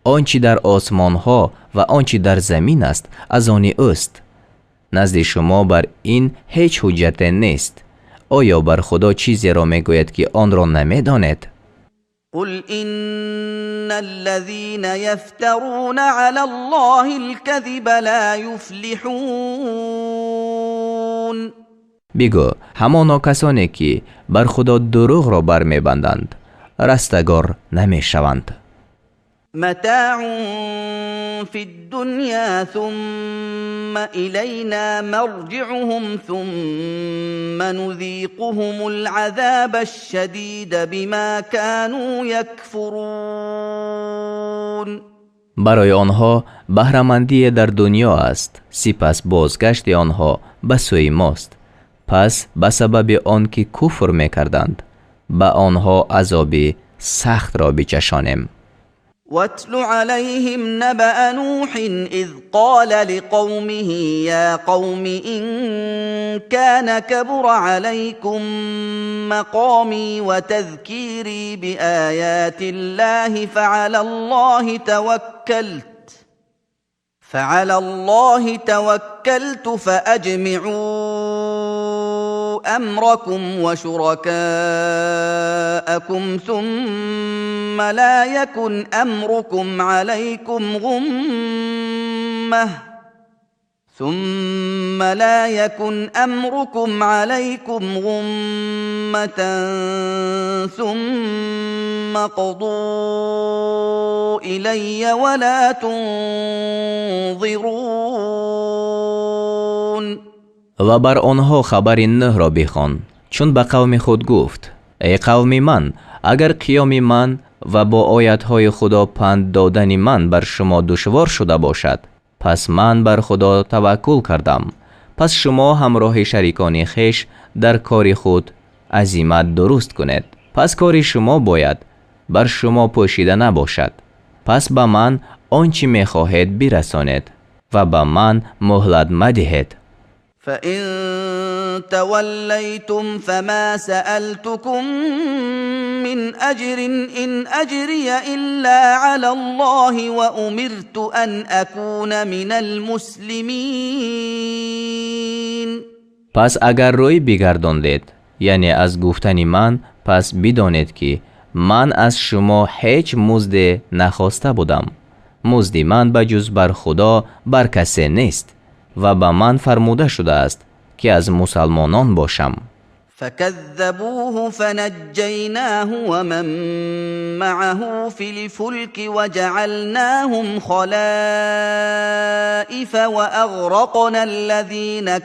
آنچه در آسمان ها و آنچه در زمین است از آن اوست. نزد شما بر این هیچ حجت نیست. آیا بر خدا چیزی را میگوید که آن را نمیداند؟ قل إن الذين يفترون على الله الكذب لا يفلحون. بگو همانا کسانی که بر خدا دروغ را بر میبندند رستگار نمیشوند. متاع في الدنيا ثم إلينا مرجعهم ثم نذيقهم العذاب الشديد بما كانوا يكفرون. برای آنها بهره‌مندی در دنیا است، سپس بازگشت آنها به سوی ماست، پس به سبب آنکه کفر میکردند به آنها عذاب سخت را بچشانیم. واتل عليهم نبأ نوح إذ قال لقومه يا قوم إن كان كبر عليكم مقامي وتذكيري بآيات الله فعلى الله توكلت فأجمعوا أمركم وشركاءكم ثم لا يكن أمركم عليكم غمة ثم قضوا إلي ولا تنظرون. و بر آنها خبر نه را بخوان، چون به قوم خود گفت ای قوم من، اگر قیام من و با آیتهای خدا پند دادن من بر شما دشوار شده باشد، پس من بر خدا توکل کردم، پس شما همراه شریکان خیش در کار خود عزیمت درست کنید. پس کار شما باید بر شما پوشیده نباشد، پس به من آنچه میخواهید برسانید و به من مهلت مدهید. فإن توليتم فما سألتكم من أجر إن أجري إلا على الله وأمرت أن أكون من المسلمين. پس اگر روی بگرداندید، یعنی از گفتن من، پس بدانید که من از شما هیچ مزد نخواسته بودم. مزد من بجز بر خدا بر کسی نیست و به من فرموده شده است که از مسلمانان باشم. فكذبوه فنجيناه ومن معه في الفلك وجعلناهم خلائف وأغرقنا الذين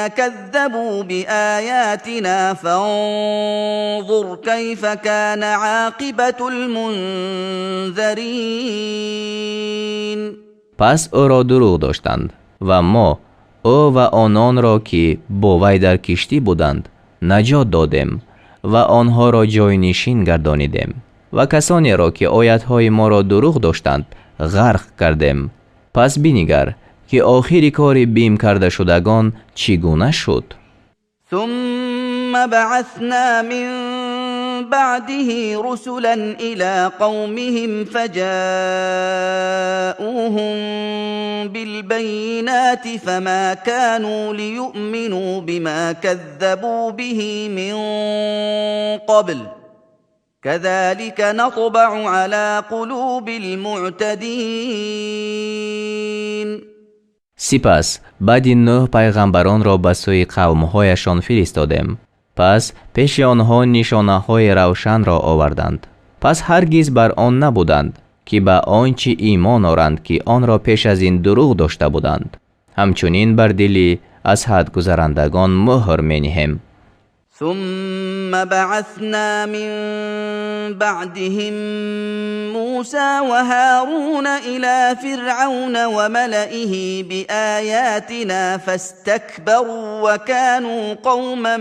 كذبوا بآياتنا فانظر كيف كان عاقبة المنذرين. پس او را دروغ داشتند و ما او و آنان را که با وی در کشتی بودند نجات دادیم و آنها را جای نشین گردانیدیم و کسانی را که آیتهای ما را دروغ داشتند غرق کردیم. پس بنگر که آخر کار بیم کرده شدگان چگونه شد. ثم بعثنا من بعده رسلا إلى قومهم فجاءوهم بالبينات فما كانوا ليؤمنوا بما كذبوا به من قبل كذلك نطبع على قلوب المعتدين. سپس بعد این 9 پیغمبران را به سوی قومهایشان فرستادیم. پس پیش آنها نشانه‌های روشن را آوردند. پس هرگز بر آن نبودند که به آنچه ایمان آورند که آن را پیش از این دروغ داشته بودند. همچنین بر دل از حد گذرندگان مهر می‌نهیم. ثم بعثنا من بعدهم موسى وهارون إلى فرعون وملئه بآياتنا فاستكبروا وكانوا قوما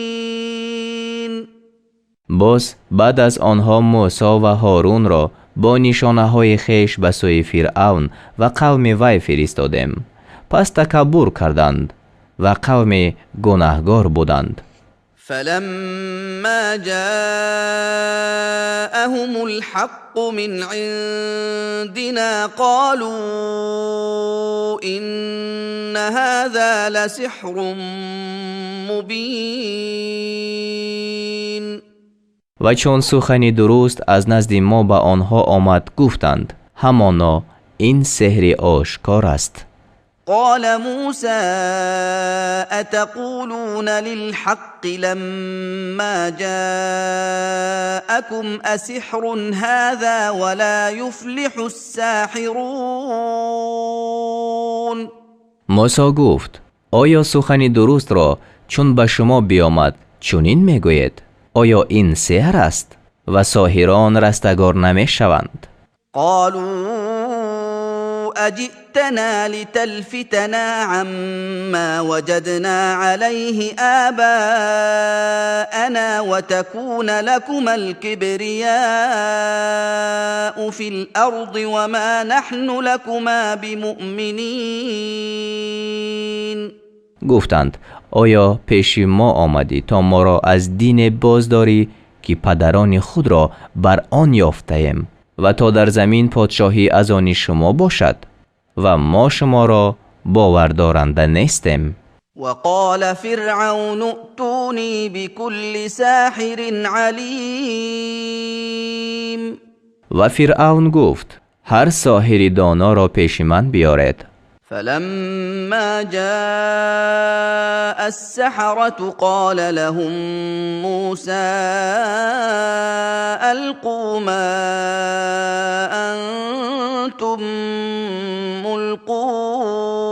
مجرمين. باز بعد از آنها موسی و هارون را با نشانه‌های خویش به سوی فرعون و قوم وی فرستادیم. پس تکبر کردند و قوم گناهگار بودند. فلما جاءهم الحق من عندنا قالوا إن هذا لسحر مبين. و چون سخنی درست از نزد ما به آنها آمد گفتند همانا این سحر آشکار است. قال موسى أتقولون للحق لما جاءكم أسحر هذا ولا يفلح الساحرون. موسی گفت آیا سخنی درست را چون به شما بیامد چنین میگوید؟ آیا این سحر است و ساحران رستگار نمی شوند؟ قالوا أجئتنا لتلفتنا عما وجدنا عليه آباءنا وتكون لكما الكبرياء في الأرض وما نحن لكما بمؤمنين. گفتند آیا پیش ما آمدی تا ما را از دین بازداری که پدران خود را بر آن یافته‌ایم و تا در زمین پادشاهی از آن شما باشد و ما شما را باوردارنده نیستیم. وقال فرعون ائتوني بكل ساحر علیم. و فرعون گفت هر ساحر دانا را پیش من بیارید. فلما جاء السحرة قال لهم موسى ألقوا ما أنتم ملقون.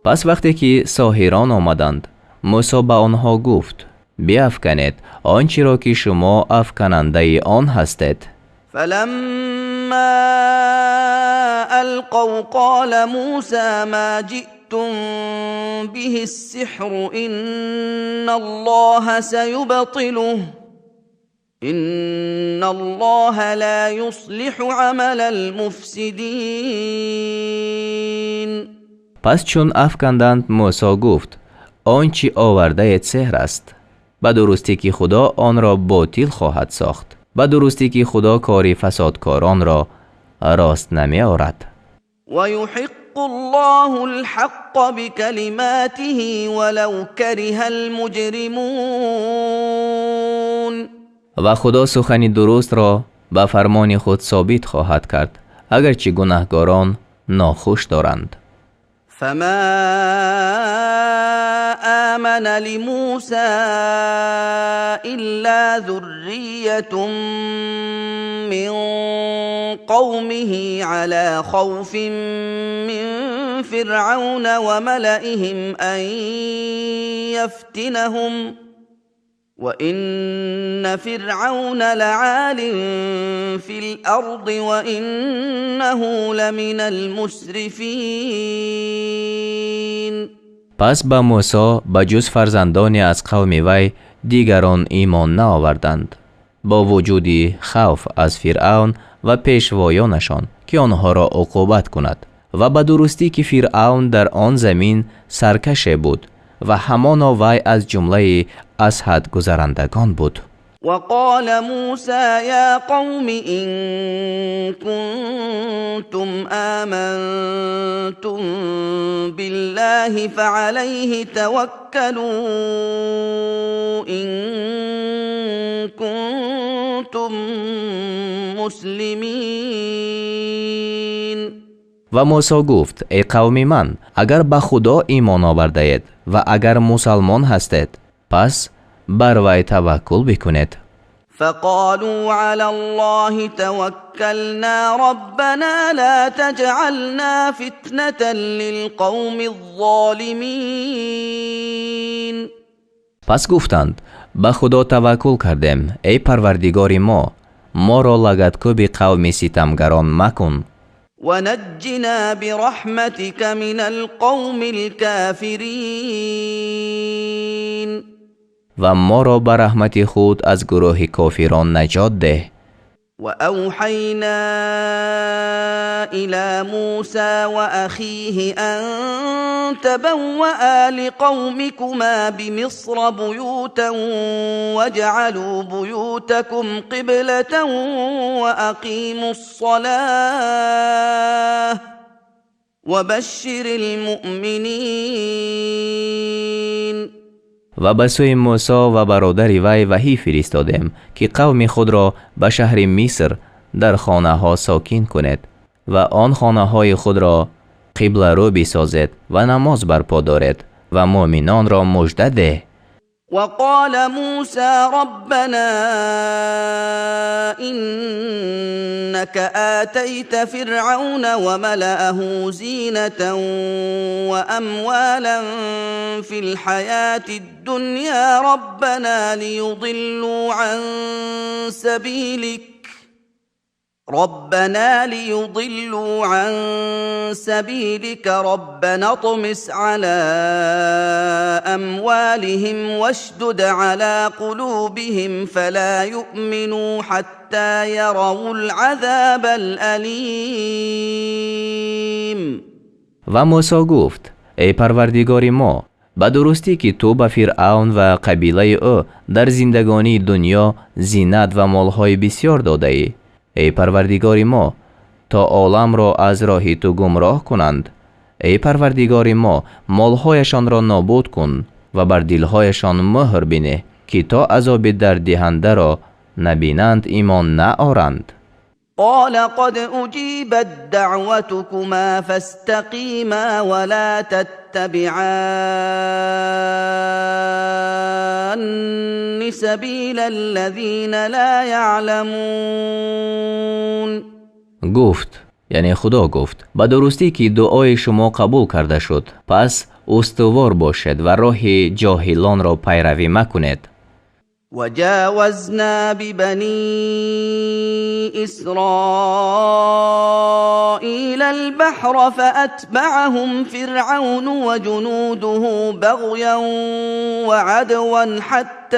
پس وقتی که ساحران آمدند موسی به آنها گفت بیافکنید آنچه را که شما افکننده آن هستید. فلما ألقوا قال موسى ما جئتم به السحر إن الله سيبطله إن الله لا يصلح عمل المفسدين. پس چون افکندند موسی گفت آنچه آورده سحر است، به درستی که خدا آن را باطل خواهد ساخت. به درستی که خدا کاری فسادکاران را راست نمی آورد. ويحق الله الحق بكلماته ولو كره المجرمون. و خدا سخن درست را به فرمان خود ثابت خواهد کرد اگرچه گناهکاران ناخوش دارند. فما آمن لموسى إلا ذرية من قومه على خوف من فرعون وملئهم أن يفتنهم وإن فرعون لعال في الأرض وإنه لمن المسرفين. پس به موسی به جز فرزندانی از قوم وی دیگران ایمان نآوردند، با وجود خوف از فرعون و پیشوایانشان که آنها را عقوبت کند، و به درستی که فرعون در آن زمین سرکش بود و همانا وی از جمله از حد گذرندگان بود. وقال موسى يا قوم إن كنتم آمنتم بالله فعليه توكلوا إن كنتم مسلمين. و موسی گفت ای قوم من، اگر به خدا ایمان آورده اید و اگر مسلمان هستید پس بر وی توکل بکنید. فقالوا على الله توكلنا ربنا لا تجعلنا فتنة للقوم الظالمين. پس گفتند به خدا توکل کردیم ای پروردگار ما را لگدکوب قوم ستمگران مکن. ونجنا برحمتك من القوم الكافرين. و ما را به رحمت خود از گروه کافران نجات ده. وأوحينا إلى موسى وأخيه أن تبوأ لقومكما بمصر بيوتا واجعلوا بيوتكم قبلة وأقيموا الصلاة وبشر المؤمنين. و به سوی موسی و برادر وی وحی فرستادیم که قوم خود را به شهر مصر در خانه ها ساکن کنید و آن خانه های خود را قبله رو بسازید و نماز برپا دارید و مؤمنان را مژده ده. وقال موسى ربنا إنك آتيت فرعون وملأه زينة وأموالا في الحياة الدنيا ربنا ليضلوا عن سبيلك ربنا اطمس على أموالهم واشدد على قلوبهم فلا يؤمنوا حتى يروا العذاب الأليم. و موسی گفت ای پروردگار ما، به درستی که تو به فرعون و قبیله او در زندگانی دنیا زینت و مالهای بسیار داده ای. ای پروردگار ما، تا عالم را از راه تو گمراه کنند. ای پروردگار ما، مالهایشان را نابود کن و بر دلهایشان مهر بینه که تا عذاب درددهنده را نبینند ایمان نآورند. قال قد أجيبت دعوتكما فاستقيما ولا تتبعان سبيل الذين لا يعلمون. گفت یعنی خدا گفت به درستی که دعای شما قبول کرده شد، پس استوار باشد و راه جاهلان را پیروی مکنید. وجاوزنا ببني إسرائيل البحر فأتبعهم فرعون وجنوده بغيا وعدوا حتى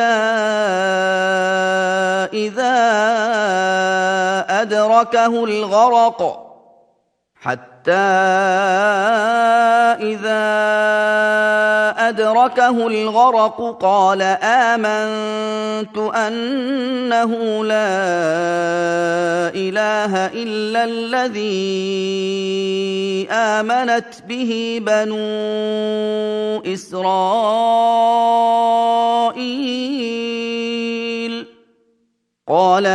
إذا وأدركه الغرق قال آمنت أنه لا إله إلا الذي آمنت به بنو إسرائيل قال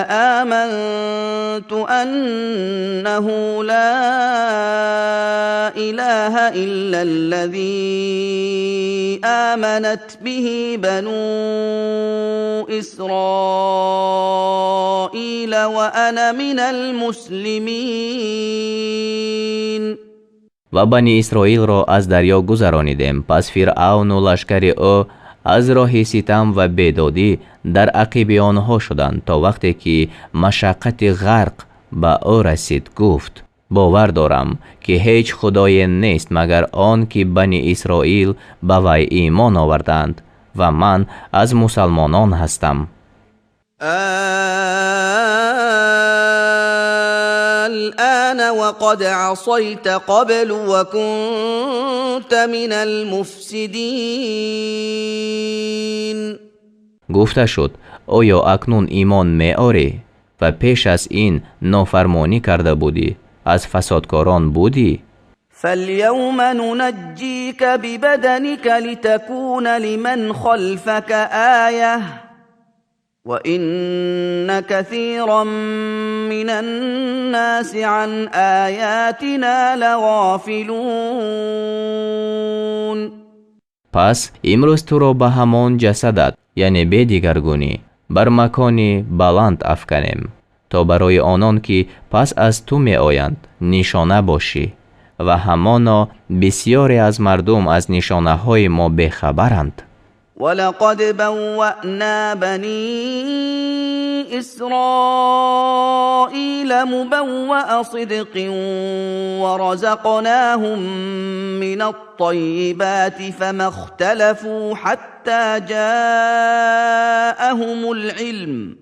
آمنت أنه لا إله إلا الذي آمنت به بنو إسرائيل وأنا من المسلمين. و بنی اسرائیل را از دریا گذرانیدیم. پس فرعون و لشکر او از راه ستم و بیدادی در عقیب آنها شدند تا وقتی که مشقت غرق به او رسید گفت باور دارم که هیچ خدای نیست مگر آن که بنی اسرائیل به وی ایمان آوردند و من از مسلمانان هستم. الآن وقد عصيت قبل وكنت من المفسدين. گفته شد آیا اکنون ایمان می آری و پیش از این نافرمانی کرده بودی، از فسادکاران بودی؟ فاليوم ننجيك ببدنك لتكون لمن خلفك آية وإن كثيرا من الناس عن آياتنا لغافلون. پس امروز تو را به همان جسدت یعنی به دیگرگونی بر مکانی بلند افکنیم تا برای آنان که پس از تو می آیند نشانه باشی و همانا بسیاری از مردم از نشانه های ما بخبرند. ولقد بوأنا بني إسرائيل مبوأ صدق ورزقناهم من الطيبات فما اختلفوا حتى جاءهم العلم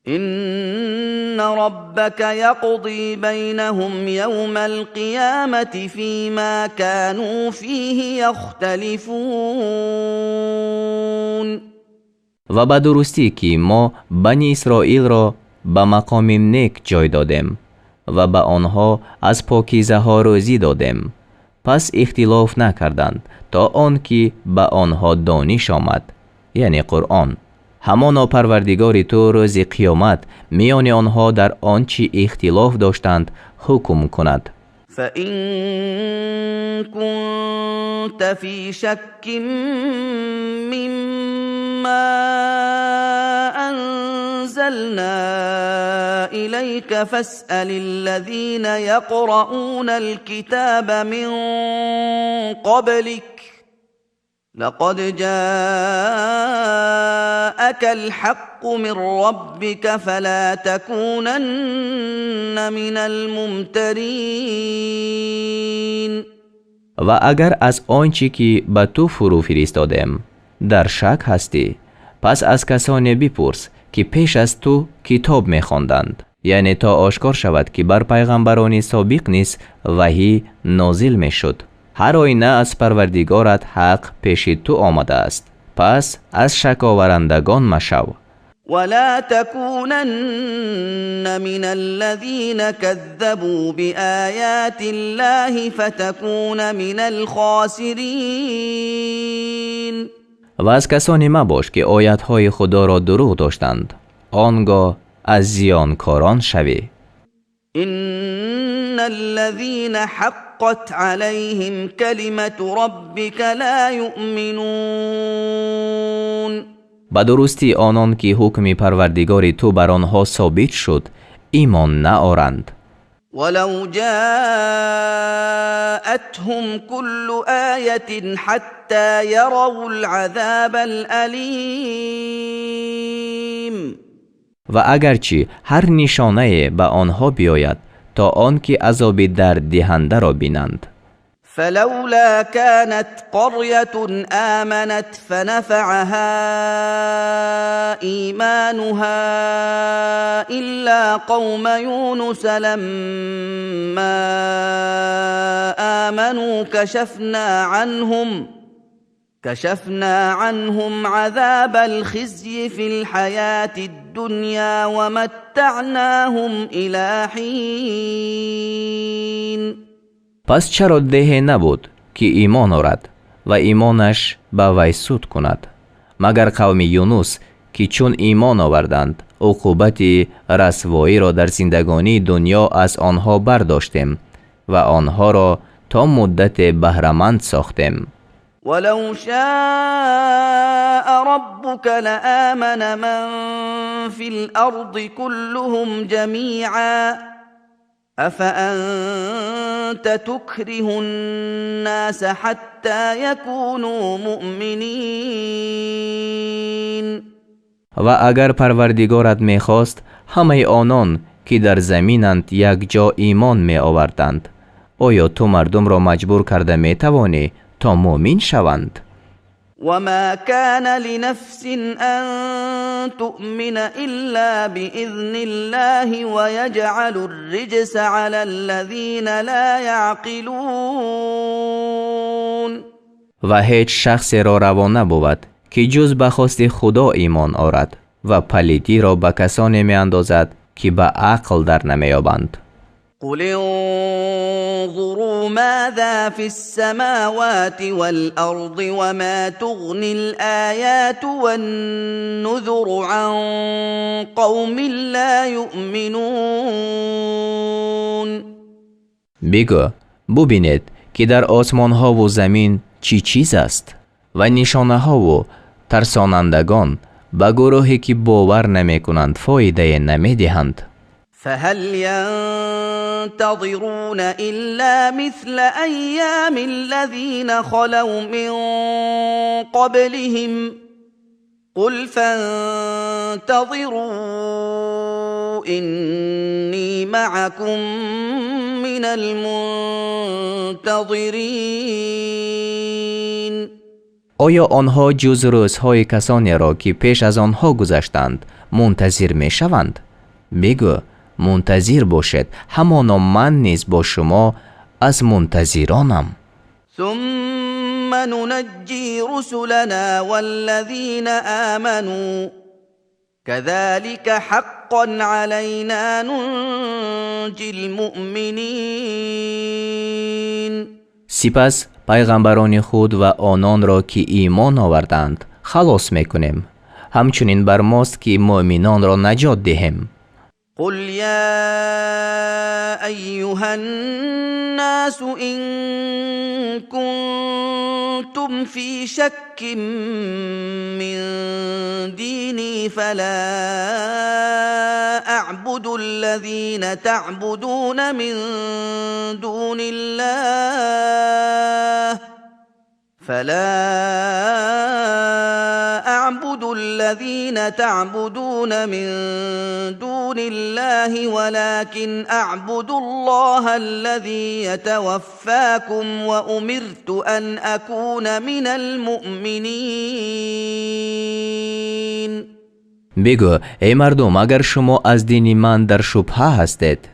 إن ربك يقضي بينهم يوم القيامة فيما كانوا فيه يختلفون. و به درستی که ما بنی اسرائیل را به مقام نیک جای دادیم و به آنها از پاکیزه ها روزی دادیم، پس اختلاف نکردند تا آن که به آنها دانش آمد یعنی قرآن. همانا پروردگار تو روز قیامت میان آنها در آنچه اختلاف داشتند حکم کند. فَإِن كُنتَ فِي شَكٍّ مِّمَّا أَنزَلْنَا إِلَيْكَ فَاسْأَلِ الَّذِينَ يَقْرَؤُونَ الْكِتَابَ مِن قَبْلِكَ لقد جاءك الحق من ربك فلا تكونن من الممترین. و اگر از آنچه که به تو فرو فرستادیم در شک هستی، پس از کسانی بپرس که پیش از تو کتاب می‌خواندند، یعنی تا آشکار شود که بر پیغمبران سابق نیز وحی نازل میشد. هر آینه از پروردگارت حق پیش تو آمده است، پس از شک آورندگان مشو. ولا تكونن من الذين كذبوا بآيات الله فتكون من الخاسرين. و از کسانی مباش که آیاتهای خدا را دروغ داشتند، آنگاه از زیانکاران شوی. إن الذين حقت عليهم كلمة ربك لا يؤمنون. به درستی آنان که حکم پروردگار تو بر آنها ثابت شد ایمان نآورند. ولو جاءتهم كل آية حتى يروا العذاب الأليم. و اگرچه هر نشانه به آنها بیاید تا آن که عذاب درد دهنده را بینند. فلولا كانت قرية آمنت فنفعها إيمانها إلا قوم يونس لما آمنوا كشفنا عنهم كشفنا عنهم عذاب الخزي في الحياة الدنيا ومتعناهم إلى حين. پس چرا دیه نبود که ایمان آرد و ایمانش با وی سود کند، مگر قوم یونس که چون ایمان آوردند عقوبت رسوایی را در زندگانی دنیا از آنها برداشتیم و آنها را تا مدت بهره‌مند ساختیم. ولو شاء ربك لآمن من في الأرض كلهم جميعا أفأنت تكره الناس حتى يكونوا مؤمنين. و اگر پروردگارت می‌خواست همه آنان که در زمینند یک جا ایمان می آوردند، آیا تو مردم را مجبور کرده می توانی تا مؤمن شوند؟ وما كان لنفس أن تؤمن إلا بإذن الله ويجعل الرجس على الذين لا يعقلون. و هیچ شخص را روا نبود که جز به خواست خدا ایمان آرد و پلیدی را به کسانی می اندازد که به عقل در نمیابند. قل انظروا ماذا في السماوات والأرض وما تغني الآيات والنذر عن قوم لا يؤمنون. بگو ببینید که در آسمان ها و زمین چی چیز است و نشانه ها و ترسانندگان به گروهی که باور نمی کنند فایده نمی دهند. فهل ينتظرون إلا مثل أيام الذين خلوا من قبلهم قل فانتظروا إني معكم من المنتظرين. آیا آنها جز روزهای کسانی را که پیش از آنها گذشتند منتظر می شوند؟ بگو منتظر باشد، همانا من نیز با شما از منتظرانم. ثم ننجي رسلنا والذين آمنوا كذلك حقا علينا ننجي المؤمنين. سپس پیغمبران خود و آنان را که ایمان آوردند خلاص میکنیم، همچنین بر ماست که مؤمنان را نجات دهیم. قل يا أيها الناس إن كنتم في شك من ديني فلا أعبد الذين تعبدون من دون الله ولكن أعبد الله الذي يتوفاكم وأمرت أن أكون من المؤمنين. بگو ای مردم اگر شما از دین من در شبهه هستید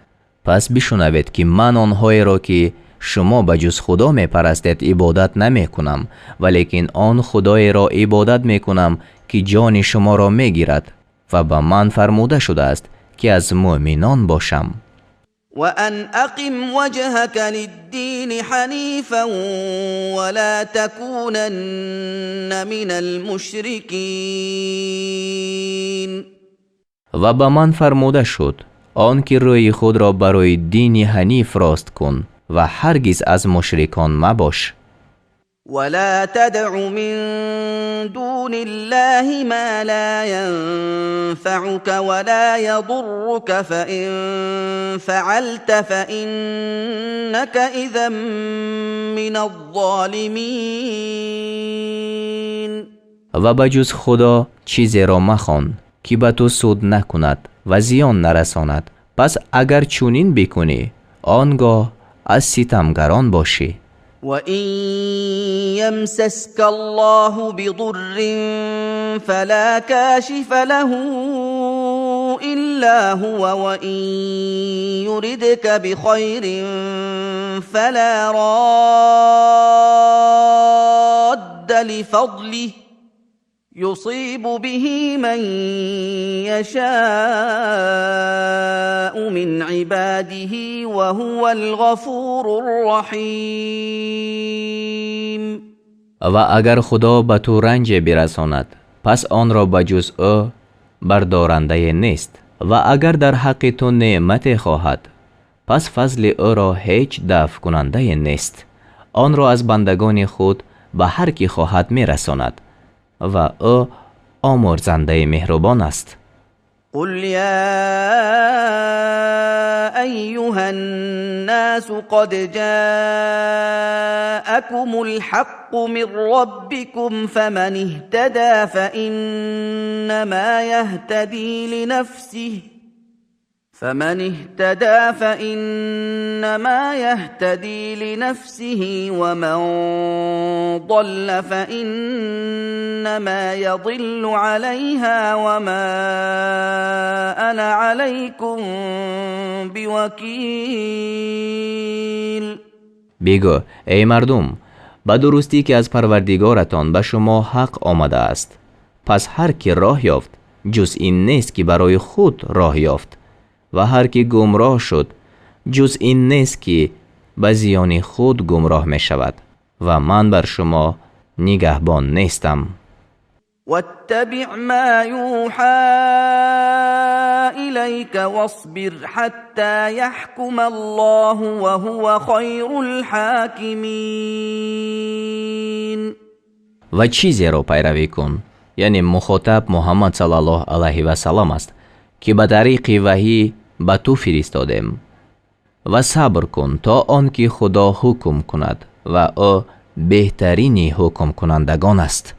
پس بشنوید که من آنهایی را که شما به جز خدا می پرستید عبادت نمی کنم، ولیکن آن خدای را عبادت می کنم که جان شما را می گیرد و به من فرموده شده است که از مؤمنان باشم. وأن أقم وجهك للدين حنيفا ولا تكونن من المشركين. و به من فرموده شد آن که روی خود را برای دین حنیف راست کن و هرگز از مشرکان مباش. ولا تدع من دون الله ما لا ينفعك ولا يضرك فإن فعلت فإنك إذا من الظالمين. و بجز خدا چیزی را مخوان که به تو سود نکند و زیان نرساند، پس اگر چونین بکنی آنگاه از ستمگران باشی. وَإِن يَمْسَسْكَ اللَّهُ بِضُرٍّ فَلَا كَاشِفَ لَهُ إِلَّا هُوَ وَإِن يُرِدْكَ بِخَيْرٍ فَلَا رَادَّ لفضله يصيب به من يشاء من عباده وهو الغفور الرحیم. و اگر خدا به تو رنج برساند پس آن را بجز او بردارنده نیست، و اگر در حق تو نعمت خواهد پس فضل او را هیچ دفع کننده نیست. آن را از بندگان خود به هر کی خواهد میرساند و او آمرزنده مهربان است. قل يا أيها الناس قد جاءكم الحق من ربكم فمن اهتدى فإنما يهتدي لنفسه ومن ضل فإنما يضل عليها وما أنا عليكم بوكيل. بگو ای مردم، به درستی که از پروردگارتان به شما حق آمده است، پس هر کی راه یافت جز این نیست که برای خود راه یافت، و هر کی گمراه شد جز این نیست که به زیان خود گمراه می شود، و من بر شما نگهبان نیستم. واتبع ما يوحى إليك واصبر حتى يحكم الله وهو خير الحاكمين. و چیزی را پیروی کن، یعنی مخاطب محمد صلی الله علیه و سلم است که به طریق وحی به تو فرستادیم، و صبر کن تا آنکه خدا حکم کند و او بهترین حکم کنندگان است.